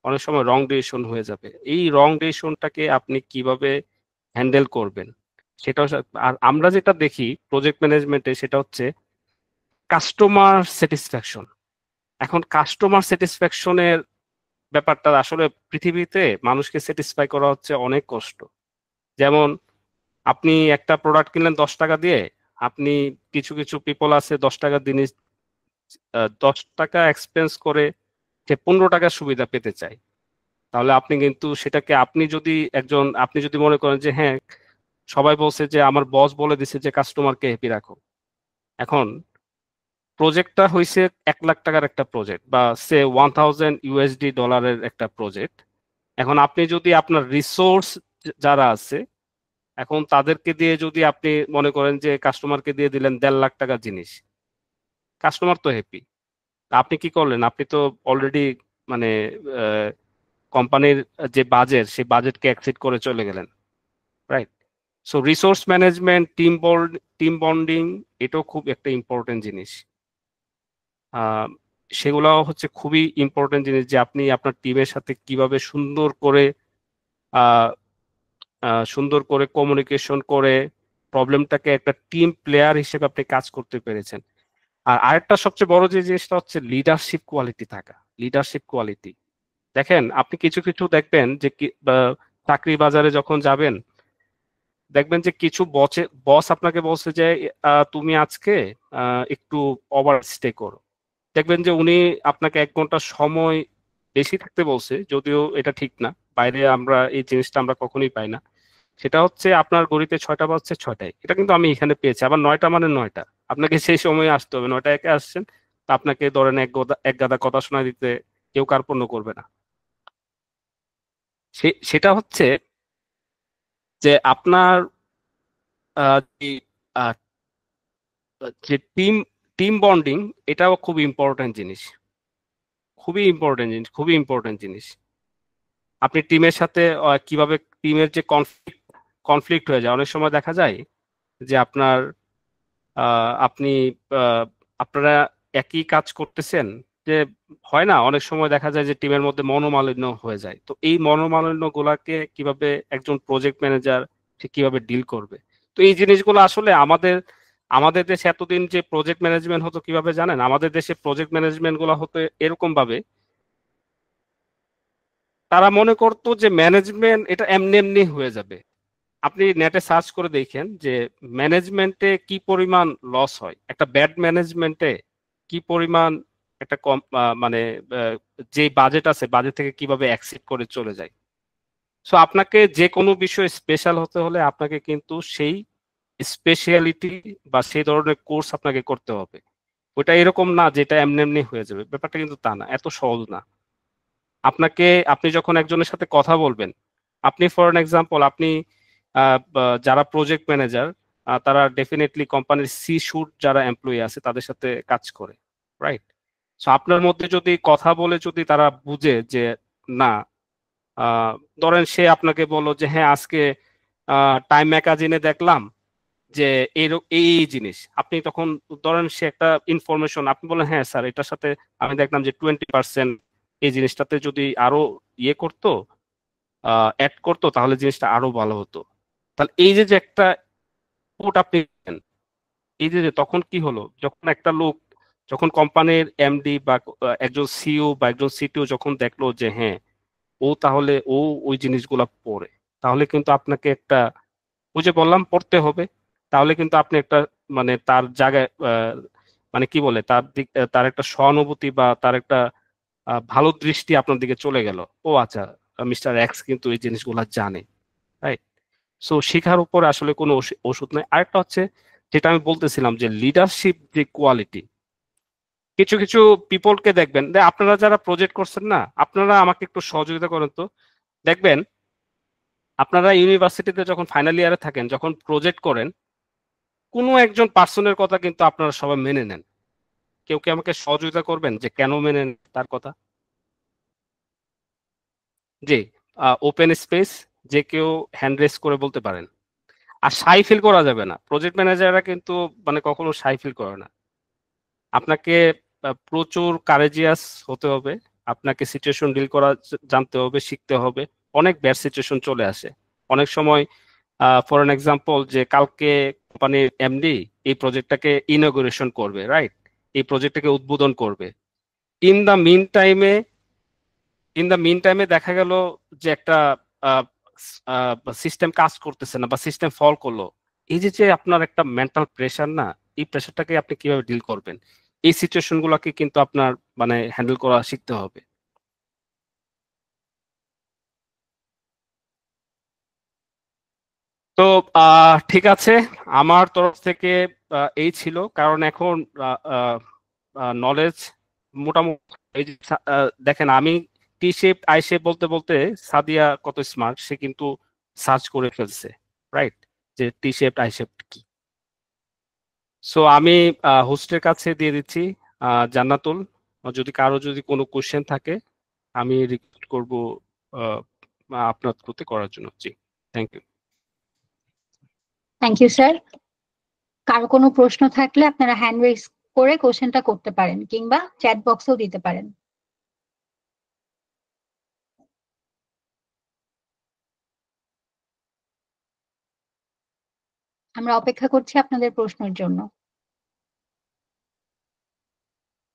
অনেক সময় রং ডিসিশন হয়ে যাবে। এই রং ডিসিশনটাকে আপনি কিভাবে হ্যান্ডেল করবেন সেটাও আর আমরা যেটা দেখি প্রজেক্ট ম্যানেজমেন্টে সেটা হচ্ছে কাস্টমার স্যাটিসফ্যাকশন। এখন কাস্টমার স্যাটিসফ্যাকশনের ব্যাপারটা আসলে পৃথিবীতে মানুষকে স্যাটিসফাই করা হচ্ছে অনেক কষ্ট। যেমন আপনি একটা প্রোডাক্ট কিনলেন 10 টাকা দিয়ে, আপনি কিছু কিছু পিপল আছে 10 টাকার জিনিস 10 টাকা এক্সপেন্স করে যে 15 টাকার সুবিধা পেতে চায়। তাহলে আপনি কিন্তু সেটাকে আপনি যদি মনে করেন যে হ্যাঁ, সবাই বলছে যে আমার বস বলে দিছে যে কাস্টমারকে হ্যাপি রাখো। এখন প্রজেক্টটা হয়েছে 1 লাখ টাকার একটা প্রজেক্ট বা সে $1000 একটা প্রজেক্ট। এখন আপনি যদি আপনার রিসোর্স যারা আছে, এখন তাদেরকে দিয়ে যদি আপনি মনে করেন যে কাস্টমারকে দিয়ে দিলেন 1.5 লাখ টাকার জিনিস, কাস্টমার তো হ্যাপি। আপনি কি করলেন? আপনি তো অলরেডি মানে কোম্পানির যে বাজেট সেই বাজেটকে এক্সিড করে চলে গেলেন, right? So resource management, team bonding, এটাও খুব একটা ইম্পর্টেন্ট জিনিস। সেগুলো হচ্ছে খুবই ইম্পর্টেন্ট জিনিস, যে আপনি আপনার টিমের সাথে কিভাবে সুন্দর করে কমিউনিকেশন করে প্রবলেমটাকে একটা টিম প্লেয়ার হিসেবে আপনি কাজ করতে পেরেছেন। আর আরেকটা সবচেয়ে বড় যে জিনিসটা হচ্ছে লিডারশিপ কোয়ালিটি থাকা। লিডারশিপ কোয়ালিটি দেখেন, আপনি কিছু কিছু দেখবেন যে চাকরি বাজারে যখন যাবেন, দেখবেন যে কিছু বস আপনাকে বলছে যে তুমি আজকে একটু ওভার স্টে করো। দেখবেন যে উনি আপনাকে 1 ঘন্টা সময় বেশি থাকতে বলছে, যদিও এটা ঠিক না, বাইরে আমরা এই জিনিসটা আমরা কখনোই পাই না। সেটা হচ্ছে আপনার ঘড়িতে 6টা বাজছে 6টায়, এটা কিন্তু আমি এখানে পেয়েছি। আবার 9টা মানে 9টা, আপনাকে সেই সময় আসতে হবে। 9টা একে আসছেন, তা আপনাকে ধরেন এক গাদা কথা শোনা দিতে কেউ কার্পণ্য করবে না। সেটা হচ্ছে যে আপনার আহ, যে আহ, যে টিম বন্ডিং, এটাও খুব ইম্পর্টেন্ট জিনিস, খুবই ইম্পর্টেন্ট জিনিস। আপনি টিমের সাথে কিভাবে টিমের যে কনফ্লিক্ট হয়ে যায়, অনেক সময় দেখা যায় যে আপনি আহ, আপনারা একই কাজ করতেছেন, যে হয় না, অনেক সময় দেখা যায় যে টিমের মধ্যে মনোমালিন্য হয়ে যায়। তো এই মনোমালিন্য গুলাকে কিভাবে একজন প্রজেক্ট ম্যানেজার সে কিভাবে ডিল করবে। তো এই জিনিসগুলো আসলে আমাদের আমাদের দেশে এতদিন যে প্রজেক্ট ম্যানেজমেন্ট হতো কিভাবে জানেন, আমাদের দেশে প্রজেক্ট ম্যানেজমেন্ট গুলো হতো এরকম ভাবে, তারা মনে করতো যে ম্যানেজমেন্ট এটা এমনি এমনি হয়ে যাবে। আপনি নেটে সার্চ করে দেখেন যে ম্যানেজমেন্টে কি পরিমাণ লস হয়, একটা ব্যাড ম্যানেজমেন্টে কি পরিমাণ একটা কম মানে যে বাজেট আছে, বাজেট থেকে কিভাবে এক্সিড করে চলে যায়। সো আপনাকে যে কোনো বিষয়ে স্পেশাল হতে হলে আপনাকে কিন্তু সেই স্পেশালিটি বা সেই ধরনের কোর্স আপনাকে করতে হবে। ওটা এরকম না যেটা এমনি এমনি হয়ে যাবে, ব্যাপারটা কিন্তু তা না, এত সহজ না। আপনি যখন একজনের সাথে কথা বলবেন, আপনি ফর এন এক্সাম্পল, আপনি যারা প্রজেক্ট ম্যানেজার, তারা ডেফিনেটলি কোম্পানির সি শুট যারা এমপ্লয়ি আছে তাদের সাথে কাজ করে, রাইট? সো আপনার মধ্যে যদি কথা বলে যদি তারা বুঝে যে না, আহ, ধরেন সে আপনাকে বললো যে হ্যাঁ আজকে টাইম ম্যাগাজিনে দেখলাম যে এই এই জিনিস, আপনি তখন ধরেন সে একটা ইনফরমেশন আপনি বলেন হ্যাঁ স্যার এটার সাথে আমি দেখলাম যে 20% এই জিনিসটাতে যদি আরো ইয়ে করতো, অ্যাড করতো, তাহলে জিনিসটা আরো ভালো হতো। তাহলে এই যে যে একটা কোট আপনি দিলেন, এই যে যে তখন কি হলো, যখন একটা লোক, যখন কোম্পানির এমডি বা একজন সিইও বা একজন সিটিও যখন দেখলো যে হ্যাঁ তাহলে ওই জিনিসগুলা পড়ে, তাহলে কিন্তু আপনাকে একটা, ওই যে বললাম পড়তে হবে, তাহলে কিন্তু আপনি একটা মানে তার জায়গায় মানে কি বলে তার একটা সহানুভূতি বা তার একটা ভালো দৃষ্টি আপনার দিকে চলে গেল। ও আচ্ছা, মিস্টার এক্স কিন্তু এই জিনিসগুলা জানে, রাইট? সো শেখার উপর আসলে কোনো ওষুধ নাই। আরেকটা হচ্ছে যেটা আমি বলতেছিলাম যে লিডারশিপ যে কোয়ালিটি, কিছু কিছু পিপলকে দেখবেন, আপনারা যারা প্রজেক্ট করছেন না, আপনারা আমাকে একটু সহযোগিতা করেন তো। দেখবেন আপনারা ইউনিভার্সিটিতে যখন ফাইনাল ইয়ারে থাকেন, যখন প্রজেক্ট করেন, কোনো একজন পার্সনের কথা কিন্তু আপনারা সবাই মেনে নেন। কেউ কি আমাকে সহযোগিতা করবেন যে কেন মেনে নেন তার কথা? জি, ওপেন স্পেস, যে কেউ হ্যান্ড রেস করে বলতে পারেন। আর শাই ফিল করা যাবে না, প্রজেক্ট ম্যানেজাররা কিন্তু মানে কখনো শাই ফিল করে না। আপনাকে প্রচুর কারেজিয়াস হতে হবে, আপনাকে সিচুয়েশন ডিল করা জানতে হবে, শিখতে হবে। অনেক ব্যাড সিচুয়েশন চলে আসে অনেক সময়। ফর এন এক্সাম্পল, যে কালকে কোম্পানির এমডি এই প্রজেক্টটাকে ইনঅগুরেশন করবে, রাইট? এই প্রজেক্টটাকে উদ্বোধন করবে। ইন দা মিন টাইমে দেখা গেল যে একটা সিস্টেম কাজ করতেছে না বা সিস্টেম ফল করলো। এই যে যে আপনার একটা মেন্টাল প্রেশার না, এই প্রেশারটাকে আপনি কিভাবে ডিল করবেন, এই সিচুয়েশন গুলাকে কিন্তু আপনার মানে হ্যান্ডেল করা শিখতে হবে। তো ঠিক আছে, আমার তরফ থেকে এই ছিল। কারণ এখন নলেজ মোটামুটি, এই যে দেখেন আমি টি শেপ আই শেপ বলতে বলতে সাদিয়া কত স্মার্ট, সে কিন্তু সার্চ করে ফেলছে, রাইট, যে টি শেপ আই শেপ কি। সো আমি হোস্টের কাছে দিয়ে দিচ্ছি, জান্নাতুল, যদি কারো যদি কোনো কোশ্চেন থাকে আমি রিকোয়েস্ট করব আহ, আপনার প্রতি করার জন্য। জি, thank you. Thank you sir. কারো কোনো প্রশ্ন থাকলে আপনারা হ্যান্ড রেজ করে কোশ্চেনটা করতে পারেন, কিংবা চ্যাট বক্সেও দিতে পারেন। আমরা অপেক্ষা করছি আপনাদের প্রশ্নের জন্য।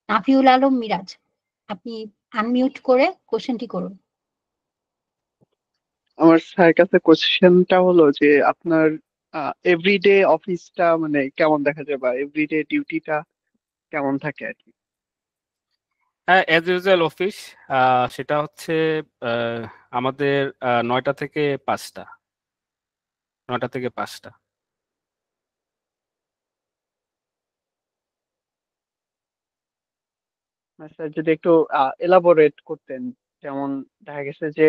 নাফিউল আলম মিরাজ, আপনি আনমিউট করে কোশ্চেনটি করুন। আমার স্যার কাছে কোশ্চেনটা হলো যে আপনার এভরিডে অফিসটা মানে কেমন দেখা যায়, বা এভরিডে ডিউটিটা কেমন থাকে আর কি। হ্যাঁ, অ্যাজ ইউজুয়াল অফিস। সেটা হচ্ছে আহ, আমাদের 9টা থেকে 5টা। 9টা থেকে 5টা। স্যার যদি একটু এলাবোরেট করতেন, যেমন দেখা গেছে যে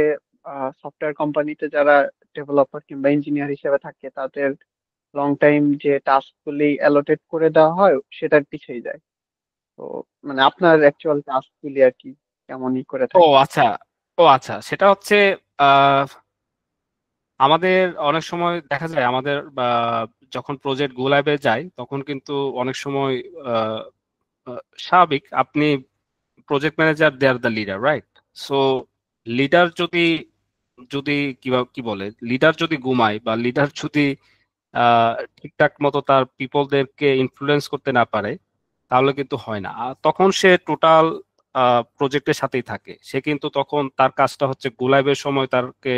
সফটওয়্যার কোম্পানিতে যারা ডেভেলপার কিংবা ইঞ্জিনিয়ার হিসেবে থাকে তাদের লং টাইম যে টাস্ক গুলি অ্যালোটেড করে দেওয়া হয় সেটার পিছিয়ে যায়। তো মানে আপনার অ্যাকচুয়াল টাস্ক গুলি আর কি কেমনই করে ও থাকে। আচ্ছা, ও আচ্ছা, সেটা হচ্ছে আমাদের অনেক সময় দেখা যায় আমাদের যখন প্রজেক্ট গো লাইভে যায় তখন কিন্তু অনেক সময় আহ, আহ, স্বাভাবিক, আপনি project manager, they are the leader, right? So leader যদি যদি কি বলে, লিডার যদি ঘুমায় বা লিডার যদি আহ, ঠিকঠাক মতো তার পিপলদেরকে ইনফ্লুয়েন্স করতে না পারে, তাহলে কিন্তু হয় না। আর তখন সে টোটাল প্রজেক্টের সাথেই থাকে। সে কিন্তু তখন তার কাজটা হচ্ছে গো লাইভের সময় তাকে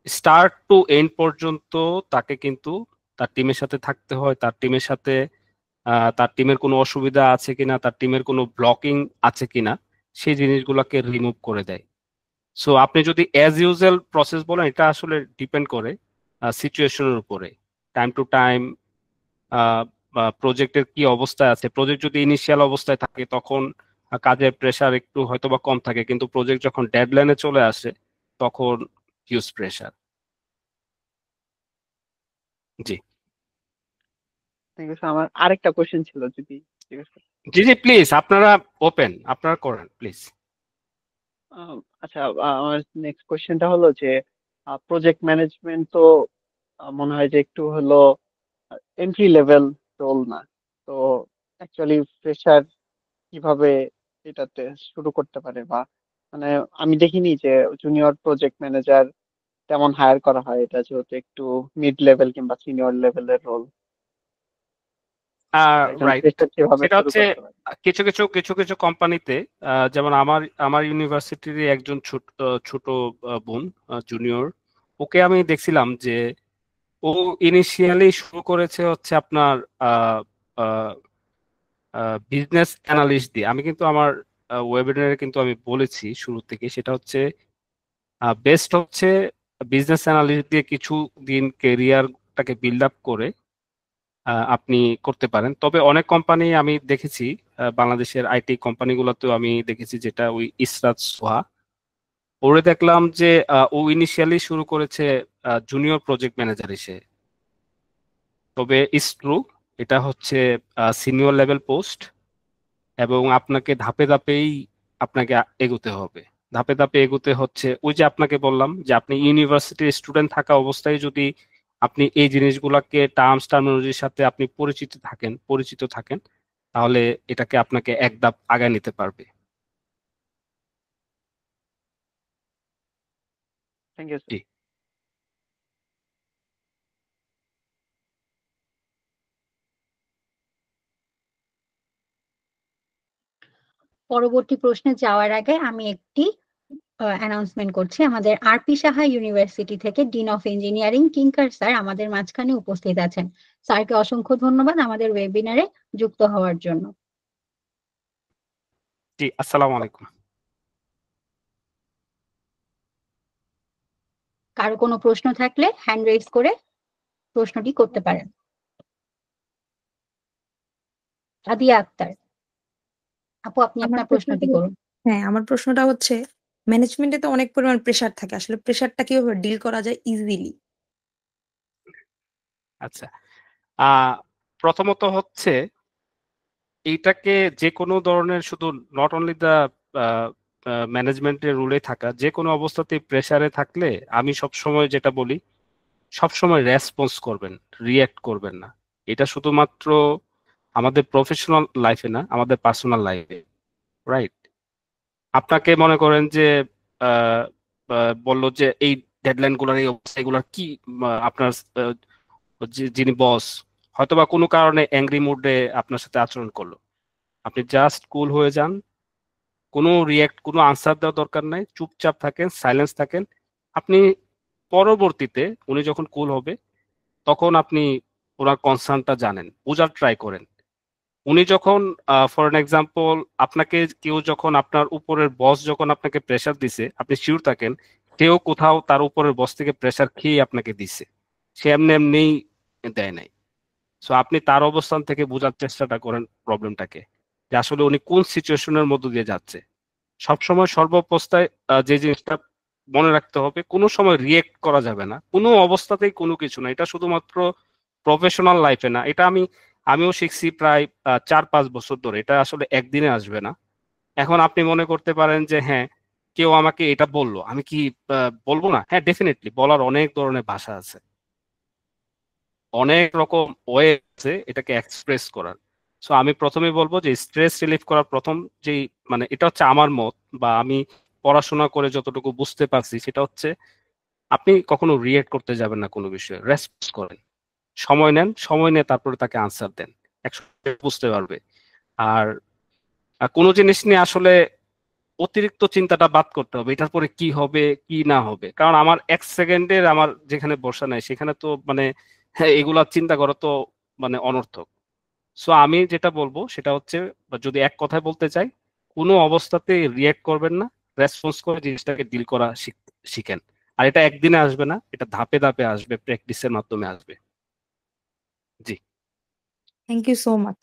স্টার্ট টু এন্ড পর্যন্ত তাকে কিন্তু তার টিমের সাথে থাকতে হয়। তার টিমের সাথে তার টিমের কোনো অসুবিধা আছে কিনা, তার টিমের কোনো ব্লকিং আছে কিনা, সেই জিনিসগুলোকে রিমুভ করে দেয়। সো আপনি যদি অ্যাজ ইউজুয়াল প্রসেস বলেন, এটা আসলে ডিপেন্ড করে সিচুয়েশনের উপরে। টাইম টু টাইম প্রজেক্টের কি অবস্থায় আছে। প্রজেক্ট যদি ইনিশিয়াল অবস্থায় থাকে তখন কাজের প্রেশার একটু হয়তোবা কম থাকে, কিন্তু প্রজেক্ট যখন ডেডলাইনে চলে আসে তখন হিউজ প্রেশার। জি, থ্যাংক ইউ স্যার। আমার আরেকটা কোশ্চেন ছিল যদি ঠিক আছে। জি, জি, প্লিজ, আপনারা ওপেন, আপনারা করেন প্লিজ। আচ্ছা, আমার নেক্সট কোশ্চেনটা হলো যে প্রজেক্ট ম্যানেজমেন্ট তো মনে হয় যে একটু হলো এন্ট্রি লেভেল রোল না। তো অ্যাকচুয়ালি ফ্রেশার কিভাবে এটাতে শুরু করতে পারে, বা মানে আমি দেখিনি যে জুনিয়র প্রজেক্ট ম্যানেজার তেমন হায়ার করা হয়, এটা যেহেতু একটু মিড লেভেল কিংবা সিনিয়র লেভেলের রোল। একজন রাইট। ফ্রেশার কিভাবে সেটা শুরু হচ্ছে করতে পারে। কিছু কিছু কিছু কিছু কোম্পানিতে, যেমন আমার আমার ইউনিভার্সিটির একজন ছোট ছোট বোন, জুনিয়র, ওকে আমি দেখছিলাম যে ও ইনিশিয়ালি শুরু করেছে হচ্ছে আপনার বিজনেস অ্যানালিস্ট দিয়ে। আমি কিন্তু আমার ওয়েবিনারে কিন্তু আমি বলেছি শুরু থেকে, সেটা হচ্ছে বেস্ট হচ্ছে বিজনেস অ্যানালিস্ট দিয়ে কিছু দিন কেরিয়ারটাকে বিল্ড আপ করে আপনি করতে পারেন। তবে অনেক কোম্পানি আমি দেখেছি, বাংলাদেশের আইটি কোম্পানিগুলোতেও আমি দেখেছি, যেটা ওই ইসরাত সোহা, ওরে দেখলাম যে ও ইনিশিয়ালি শুরু করেছে জুনিয়র প্রজেক্ট ম্যানেজার হিসেবে। তবে ইস ট্রু, এটা হচ্ছে সিনিয়র লেভেল পোস্ট, এবং আপনাকে ধাপে ধাপেই আপনাকে এগোতে হবে। ধাপে ধাপে এগোতে হচ্ছে, ওই যে আপনাকে বললাম যে আপনি ইউনিভার্সিটির স্টুডেন্ট থাকা অবস্থায় যদি আপনি এই জিনিসগুলোকে টার্মস টার্মিনোলজির সাথে আপনি পরিচিত থাকেন, তাহলে এটাকে আপনাকে এক ধাপ আগায় নিতে পারবে। Thank you sir. জি, পরবর্তী প্রশ্নে যাওয়ার আগে আমি একটি অ্যানাউন্সমেন্ট করছি। আমাদের আরপি সাহা ইউনিভার্সিটি থেকে ডিন অফ ইঞ্জিনিয়ারিং কিঙ্কার স্যার আমাদের মাঝখানে উপস্থিত আছেন। স্যারকে অসংখ্য ধন্যবাদ আমাদের ওয়েবিনারে যুক্ত হওয়ার জন্য। জি, আসসালামু আলাইকুম। কারো কোনো প্রশ্ন থাকলে হ্যান্ড রেজ করে প্রশ্নটি করতে পারেন। আদিয়া আক্তার আপু, আপনি আমার আপনার প্রশ্নটা প্রশ্নটি করুন। হ্যাঁ, আমার প্রশ্নটা হচ্ছে ম্যানেজমেন্টে তো অনেক পরিমাণ প্রেশার থাকে, আসলে প্রেশারটা কিভাবে ডিল করা যায় ইজিলি? আচ্ছা, প্রথমত হচ্ছে এইটাকে যে কোনো ধরনের, শুধু নট অনলি দা ম্যানেজমেন্টের রুলে থাকা, যে কোনো অবস্থাতেই প্রেসারে থাকলে আমি সবসময় যেটা বলি, সবসময় রেসপন্স করবেন, রিয়্যাক্ট করবেন না। এটা শুধুমাত্র আমাদের প্রফেশনাল লাইফে না, আমাদের পার্সোনাল লাইফে, রাইট? আপনাকে মনে করেন যে আহ, বললো যে এই ডেডলাইন গুলার এই অবস্থা, এগুলার কি আপনার যিনি বস হয়তোবা কোনো কারণে অ্যাংরি মুডে আপনার সাথে আচরণ করলো, আপনি জাস্ট কুল হয়ে যান, কোনো আনসার দেওয়ার দরকার নাই, চুপচাপ থাকেন, সাইলেন্স থাকেন। আপনি পরবর্তীতে উনি যখন কুল হবে তখন আপনি ওনার কনসার্নটা জানেন, বোঝার ট্রাই করেন। উনি যখন ফর এন এক্সাম্পল আপনাকে কেউ যখন আপনার উপরের বস যখন আপনাকে প্রেসার দিছে, আপনি শিওর থাকেন কেউ কোথাও তার উপরের বস থেকে প্রেসার খেয়ে আপনাকে দিছে, সে এমনি এমনিই দেয় নাই। সো আপনি তার অবস্থান থেকে বোঝার চেষ্টাটা করেন প্রবলেমটাকে, যে আসলে উনি কোন সিচুয়েশনের মধ্য দিয়ে যাচ্ছে। সবসময় সর্বাবস্থায় যে জিনিসটা মনে রাখতে হবে, কোনো সময় রিয়েক্ট করা যাবে না, কোনো অবস্থাতেই কোনো কিছু না। এটা শুধুমাত্র প্রফেশনাল লাইফে না, এটা আমিও শিখছি প্রায় 4-5 বছর ধরে। এটা আসলে একদিনে আসবে না। এখন আপনি মনে করতে পারেন যে হ্যাঁ, কেউ আমাকে এটা বললো, আমি কি বলবো না? হ্যাঁ, ডেফিনেটলি বলার অনেক ধরনের ভাষা আছে, অনেক রকম ওয়ে আছে এটাকে এক্সপ্রেস করার। সো আমি প্রথমেই বলবো যে স্ট্রেস রিলিফ করার প্রথম যেই, মানে এটা হচ্ছে আমার মত বা আমি পড়াশোনা করে যতটুকু বুঝতে পারছি, সেটা হচ্ছে আপনি কখনো রিয়েক্ট করতে যাবেন না কোনো বিষয়ে, রেসপন্স করেন, সময় নেন, সময় নিয়ে তারপরে তাকে আনসার দেন, একসাথে বুঝতে পারবে। আর কোনো জিনিস নিয়ে আসলে অতিরিক্ত চিন্তাটা বাদ করতে হবে, এটার পরে কি হবে কি না হবে, কারণ আমার 1 সেকেন্ডের আমার যেখানে বসা নাই সেখানে তো মানে হ্যাঁ, এগুলা চিন্তা করা তো মানে অনর্থক। সো আমি যেটা বলবো সেটা হচ্ছে, বা যদি এক কথায় বলতে চাই, কোনো অবস্থাতে রিয়েক্ট করবেন না, রেসপন্স করে জিনিসটাকে ডিল করা শিখেন। আর এটা একদিনে আসবে না, এটা ধাপে ধাপে আসবে, প্র্যাকটিসের মাধ্যমে আসবে। জি। Thank you so much.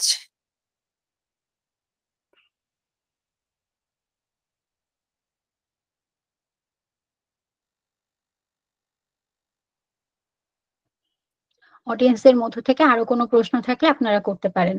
অডিয়েন্সের মধ্য থেকে আরো কোনো প্রশ্ন থাকলে আপনারা করতে পারেন।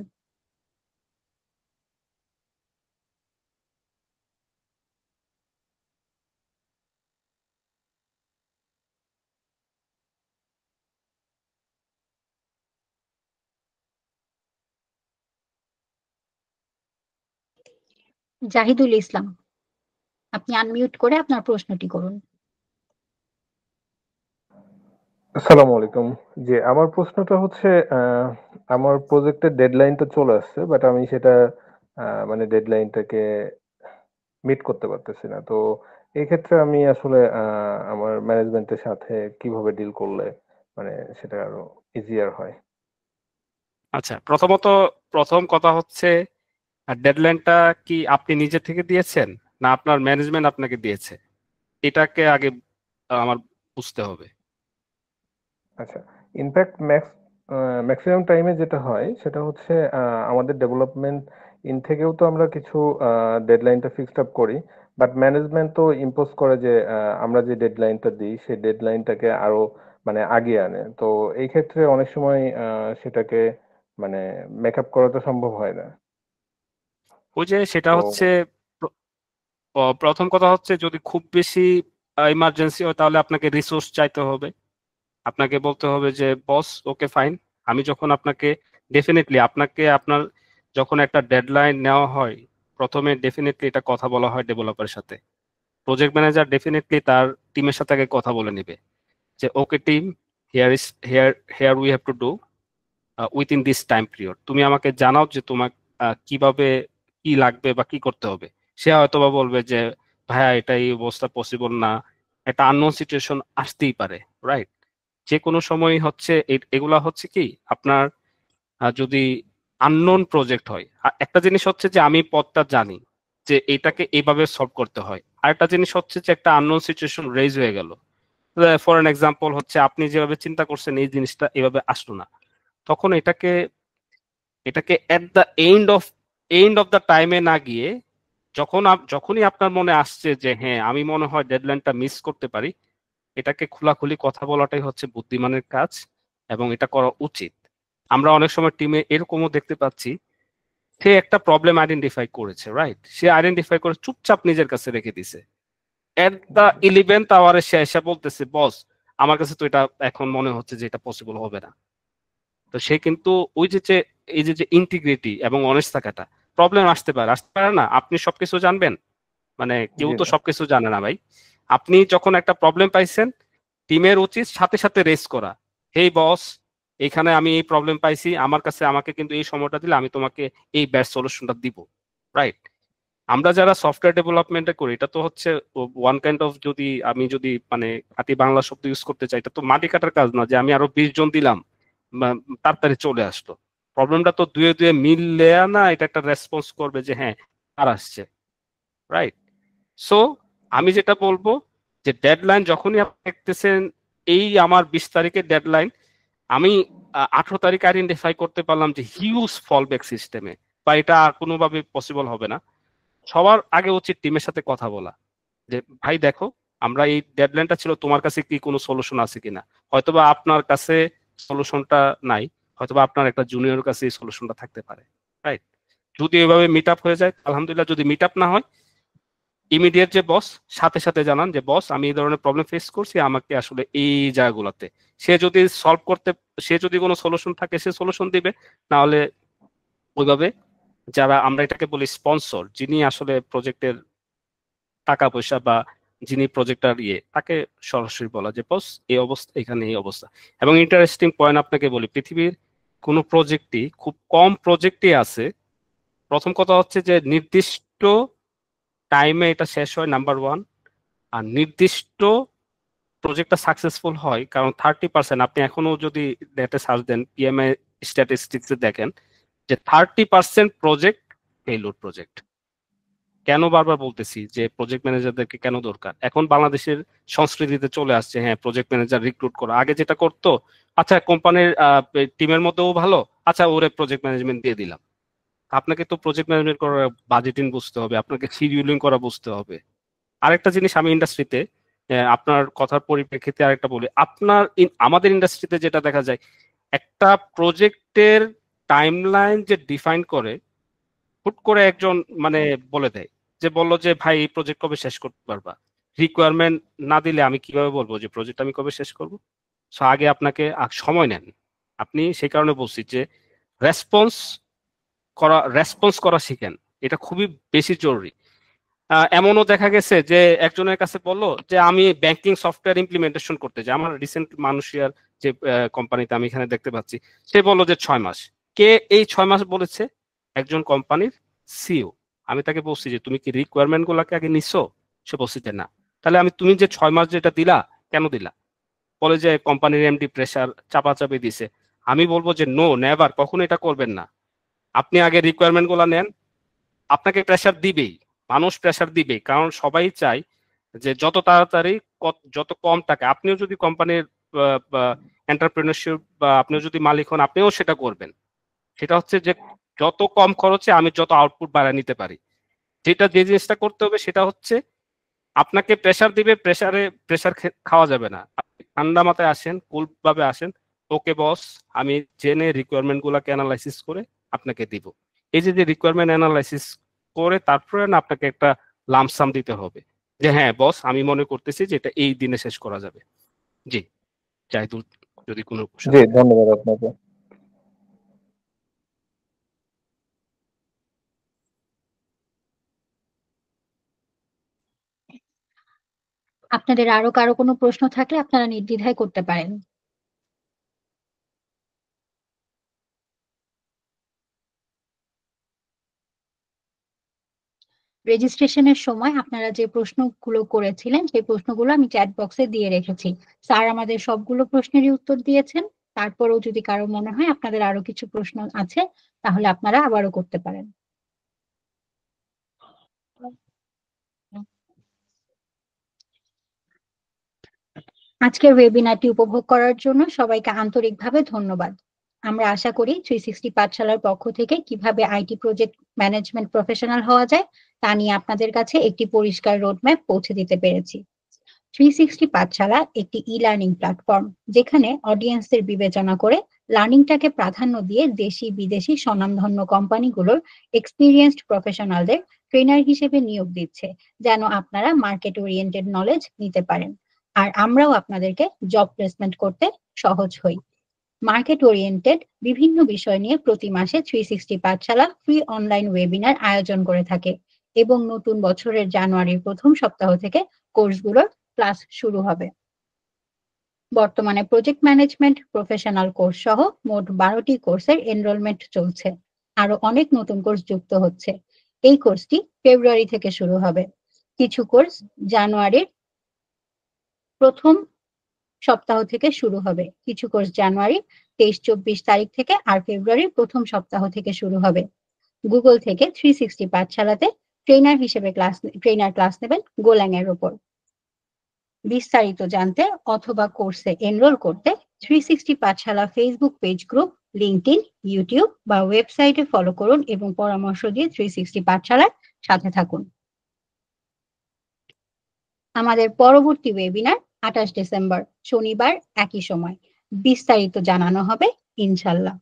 জাহিদুল ইসলাম, আপনি আনমিউট করে আপনার প্রশ্নটি করুন। আসসালামু আলাইকুম। জি, আমার প্রশ্নটা হচ্ছে আমার প্রজেক্টের ডেডলাইনটা চলে আসছে, বাট আমি সেটা মানে ডেডলাইনটাকে মিট করতে পারতেছি না। তো এই ক্ষেত্রে আমি আসলে আমার ম্যানেজমেন্টের সাথে কিভাবে ডিল করলে মানে সেটা আরো ইজিয়ার হয়? আচ্ছা, প্রথম কথা হচ্ছে, ডেডলাইনটা কি আপনি নিজে থেকে দিয়েছেন না আপনার ম্যানেজমেন্ট আপনাকে দিয়েছে? এটাকে আগে আমার বুঝতে হবে। আচ্ছা, ইনফ্যাক্ট ম্যাক্সিমাম টাইমে যেটা হয় সেটা হচ্ছে আমাদের ডেভেলপমেন্ট থেকেও তো আমরা কিছু ডেডলাইনটা ফিক্সড আপ করি, বাট ম্যানেজমেন্ট তো ইম্পোজ করে যে আমরা যে ডেডলাইনটা দিই সেই ডেডলাইনটাকে আরো মানে আগিয়ে আনে। তো এই ক্ষেত্রে অনেক সময় সেটাকে মানে মেকআপ করা তো সম্ভব হয় না। ওই যে সেটা তো হচ্ছে প্র- প্রথম কথা হচ্ছে, যদি খুব বেশি ইমার্জেন্সি হয় তাহলে আপনাকে রিসোর্স চাইতে হবে। আপনাকে বলতে হবে যে বস, ওকে ফাইন, আমি যখন আপনাকে ডেফিনেটলি আপনাকে আপনার যখন একটা ডেডলাইন নেওয়া হয়, প্রথমে ডেফিনেটলি এটা কথা বলা হয় ডেভেলপারের সাথে। প্রজেক্ট ম্যানেজার ডেফিনেটলি তার টিমের সাথে আগে কথা বলে নিবে যে okay team, here is here here we have to do within this time period. তুমি আমাকে জানাও যে তোমার কিভাবে কি লাগবে বা কি করতে হবে। সে হয়তো বা বলবে যে ভাইয়া এটা এই অবস্থা পসিবল না, একটা আননোন সিচুয়েশন আসতেই পারে, রাইট? যে কোনো সময় হচ্ছে এগুলা হচ্ছে কি আপনার যদি আননোন প্রজেক্ট হয়, একটা জিনিস হচ্ছে যে আমি পথটা জানি যে এটাকে এইভাবে সলভ করতে হয়, আর একটা জিনিস হচ্ছে যে একটা আননোন সিচুয়েশন রেজ হয়ে গেল। ফর এন এক্সাম্পল হচ্ছে আপনি যেভাবে চিন্তা করছেন এই জিনিসটা এভাবে আসলো না, তখন এটাকে এটাকে at the end of the টাইমে না গিয়ে, যখনই আপনার মনে আসছে যে হ্যাঁ আমি মনে হয় ডেডলাইনটা মিস করতে পারি, এটাকে খোলাখুলি কথা বলাটাই হচ্ছে বুদ্ধিমানের কাজ, এবং এটা করা উচিত। আমরা অনেক সময় টিমে এরকমও দেখতে পাচ্ছি, সে একটা প্রবলেম আইডেন্টিফাই করেছে, রাইট, সে আইডেন্টিফাই করে চুপচাপ নিজের কাছে রেখে দিছে। এট দ্য 11th আওয়ারে সে এসে বলতেছে বস, আমার কাছে তো এটা এখন মনে হচ্ছে যে এটা পসিবল হবে না। তো সে কিন্তু ওই যে এই যে ইন্টিগ্রিটি এবং অনেস্ট থাকাটা, প্রবলেম আসতে পারে না, আপনি সবকিছু জানবেন, মানে কেউ জি তো ভাই। সবকিছু জানে না ভাই। আপনি যখন একটা প্রবলেম পাইছেন, টিমের উচিত সাথে সাথে রেস করা, হেই বস, এখানে আমি এই প্রবলেম পাইছি, আমাকে কিন্তু এই সময়টা দিলে আমি তোমাকে এই বেস্ট সলিউশনটা দিব, রাইট? আমরা যারা সফটওয়্যার ডেভেলপমেন্টে করি, এটা তো হচ্ছে ওয়ান কাইন্ড অফ, যদি মানে খাঁটি বাংলা শব্দ ইউজ করতে চাই, এটা তো মাটি কাটার কাজ না যে আমি আরো 20 জন দিলাম তাড়াতাড়ি চলে আসতো। প্রবলেমটা তো দুয়ে দুয়ে মিললে না এটা একটা রেসপন্স করবে যে হ্যাঁ আর আসছে, রাইট? সো আমি যেটা বলবো যে ডেডলাইন যখনই আপনি দেখতেছেন, এই আমার 20 তারিখের ডেডলাইন, আমি 18 তারিখ আইডেন্টিফাই করতে পারলাম যে হিউজ ফলব্যাক সিস্টেমে, বা এটা কোনোভাবে পসিবল হবে না, সবার আগে উচিত টিমের সাথে কথা বলা যে ভাই দেখো, আমরা এই ডেডলাইনটা ছিল, তোমার কাছে কি কোনো সলিউশন আছে কিনা? হয়তোবা আপনার কাছে সলিউশনটা নাই, হয়তোবা আপনার একটা জুনিয়র কাছে এই সলিউশনটা থাকতে পারে, রাইট? যদি এভাবে মিট আপ হয়ে যায় আলহামদুলিল্লাহ, যদি মিট আপ না হয় ইমিডিয়েট যে বস, সাথে সাথে জানান যে বস আমি এই ধরনের প্রবলেম ফেস করছি, আমাকে আসলে এই জায়গাগুলোতে, সে যদি সলভ করতে, সে যদি কোনো সলিউশন থাকে সে সলিউশন দিবে, না হলে ওইভাবে যারা আমরা এটাকে বলি স্পন্সর, যিনি আসলে প্রজেক্টের টাকা পয়সা বা যিনি প্রজেক্টর তাকে সরাসরি বলা যে বস এই অবস্থা, এখানে এই অবস্থা। এবং ইন্টারেস্টিং পয়েন্ট আপনাকে বলি, পৃথিবীর কোনো প্রজেক্টই, খুব কম প্রজেক্টই আছে, প্রথম কথা হচ্ছে যে নির্দিষ্ট টাইমে এটা শেষ হয়, নাম্বার ওয়ান। আর নির্দিষ্ট প্রজেক্টটা সাকসেসফুল হয় কারণ 30%, আপনি এখনো যদি নেটে সার্চ দেন, পিএমআই স্ট্যাটিস্টিক্স দেখেন যে 30% প্রজেক্ট ফেইলুর প্রজেক্ট। কেন বারবার বলতেছি যে প্রজেক্ট ম্যানেজারদেরকে কেন দরকার? এখন বাংলাদেশের সংস্কৃতিতে চলে আসছে হ্যাঁ প্রজেক্ট ম্যানেজার রিক্রুট করা। আগে যেটা করতো, আচ্ছা কোম্পানির টিমের মধ্যেও ভালো, আচ্ছা ওরে প্রজেক্ট ম্যানেজমেন্ট দিয়ে দিলাম। আপনাকে তো প্রজেক্ট ম্যানেজমেন্ট করার বাজেটিং বুঝতে হবে, আপনাকে শিডিউলিং করা বুঝতে হবে। আরেকটা জিনিস আমি ইন্ডাস্ট্রিতে, আপনার কথার পরিপ্রেক্ষিতে আরেকটা বলি, আমাদের ইন্ডাস্ট্রিতে যেটা দেখা যায়, একটা প্রজেক্টের টাইমলাইন যে ডিফাইন করে, হুট করে একজন মানে বলে দেয়, যে বললো যে ভাই এই প্রজেক্ট কবে শেষ করতে পারবা? রিকোয়ারমেন্ট না দিলে আমি কিভাবে বলবো যে প্রজেক্ট আমি কবে শেষ করব? সো আগে আপনাকে সময় নেন। আপনি সেই কারণে বলছি যে রেসপন্স রেসপন্স করা শিখেন, এটা খুবই বেশি জরুরি। এমনও দেখা গেছে যে একজনের কাছে বললো যে আমি ব্যাংকিং সফটওয়্যার ইমপ্লিমেন্টেশন করতে চাই, আমার রিসেন্ট মানুষিয়ার যে কোম্পানিতে আমি এখানে দেখতে পাচ্ছি, সে বললো যে 6 মাস। কে এই 6 মাস বলেছে? একজন কোম্পানির সিও। আমি তাকে বলছি যে তুমি কি রিকোয়ারমেন্ট গুলাকে আগে নিছো? সে বলছে যে না। তাহলে তুমি যে 6 মাস যেটা দিলা, কেন দিলা? বলে যে কোম্পানির এমডি প্রেসার চাপাচাপি দিছে। আমি বলবো যে নো, নেভার, কখনো এটা করবেন না। আপনি আগে রিকোয়ারমেন্ট গুলা নেন, আপনাকে প্রেসার দিবেই, মানুষ প্রেসার দিবেই, কারণ সবাই চায় যে যত তাড়াতাড়ি যত কম টাকা। আপনিও যদি কোম্পানির এন্টারপ্রেনারশিপ বা আপনিও যদি মালিক হন, আপনিও সেটা করবেন। সেটা হচ্ছে যে যত কম খরচে আমি যত আউটপুট বাড়ায় নিতে পারি। যে জিনিসটা করতে হবে সেটা হচ্ছে আপনাকে প্রেসার দিবে, প্রেসার খাওয়া যাবে না। আপনি ঠান্ডা মাথায় আসেন, কুল ভাবে আসেন, ওকে বস আমি জেনে রিকোয়ারমেন্ট গুলাকে অ্যানালাইসিস করে আপনাকে দিব। এই যে রিকোয়ারমেন্ট অ্যানালাইসিস করে তারপরে না আপনাকে একটা লামসাম দিতে হবে যে হ্যাঁ বস আমি মনে করতেছি যে এটা এই দিনে শেষ করা যাবে। জি জাহিদুল, যদি কোনো কোশ্চেন জি থাকে। ধন্যবাদ আপনাকে। আপনাদের আরো কারো কোনো প্রশ্ন থাকলে আপনারা নির্দ্বিধায় করতে পারেন। রেজিস্ট্রেশনের সময় আপনারা যে প্রশ্নগুলো করেছিলেন সেই প্রশ্নগুলো আমি চ্যাট বক্সে দিয়ে রেখেছি। স্যার আমাদের সবগুলো প্রশ্নেরই উত্তর দিয়েছেন। তারপরেও যদি কারো মনে হয় আপনাদের আরো কিছু প্রশ্ন আছে, তাহলে আপনারা আবারও করতে পারেন। আজকের ওয়েবিনারটি উপভোগ করার জন্য সবাইকে আন্তরিকভাবে ধন্যবাদ। আমরা আশা করি 360 পাঠশালার পক্ষ থেকে কিভাবে আইটি প্রজেক্ট ম্যানেজমেন্ট প্রফেশনাল হওয়া যায় তা নিয়ে আপনাদের কাছে একটি পরিষ্কার রোডম্যাপ পৌঁছে দিতে পেরেছি। 360 পাঠশালা একটি ই-লার্নিং প্ল্যাটফর্ম, যেখানে অডিয়েন্সদের বিবেচনা করে লার্নিংটাকে প্রাধান্য দিয়ে দেশি বিদেশি স্বনামধন্য কোম্পানিগুলোর এক্সপিরিয়েন্সড প্রফেশনালদের ট্রেনার হিসেবে নিয়োগ দিচ্ছে, যেন আপনারা মার্কেট ওরিয়েন্টেড নলেজ নিতে পারেন আর আমরাও আপনাদেরকে জব প্লেসমেন্ট করতে সহজ হই। মার্কেট ওরিয়েন্টেড বিভিন্ন বিষয় নিয়ে প্রতি মাসে 360 পাঠশালা ফ্রি অনলাইন ওয়েবিনার আয়োজন করে থাকে এবং নতুন বছরের জানুয়ারির প্রথম সপ্তাহ থেকে কোর্সগুলোর ক্লাস শুরু হবে। বর্তমানে প্রজেক্ট ম্যানেজমেন্ট প্রফেশনাল কোর্স সহ মোট 12টি কোর্সের এনরোলমেন্ট চলছে। আরো অনেক নতুন কোর্স যুক্ত হচ্ছে। এই কোর্সটি ফেব্রুয়ারি থেকে শুরু হবে। কিছু কোর্স জানুয়ারির প্রথম সপ্তাহ থেকে শুরু হবে, কিছু কোর্স জানুয়ারি 23-24 তারিখ থেকে, আর ফেব্রুয়ারির প্রথম সপ্তাহ থেকে শুরু হবে। গুগল থেকে 360 পাঠশালাতে ট্রেনার ক্লাস নেবেন গোল্যাং এর উপর। বিস্তারিত জানতে অথবা কোর্সে এনরোল করতে 360 পাঠশালা Facebook page, group, LinkedIn, YouTube বা ওয়েবসাইটে ফলো করুন এবং পরামর্শ দিয়ে 360 পাঠশালার সাথে থাকুন। আমাদের পরবর্তী ওয়েবিনার 28 ডিসেম্বর শনিবার একই সময় বিস্তারিত জানানো হবে ইনশাল্লাহ।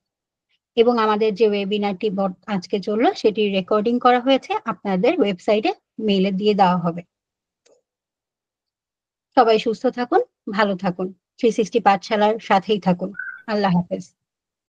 এবং আমাদের যে ওয়েবিনারটি আজকে চললো সেটির রেকর্ডিং করা হয়েছে, আপনাদের ওয়েবসাইটে মেইলে দিয়ে দেওয়া হবে। সবাই সুস্থ থাকুন, ভালো থাকুন, 360 পাঠশালার সাথেই থাকুন। আল্লাহ হাফেজ।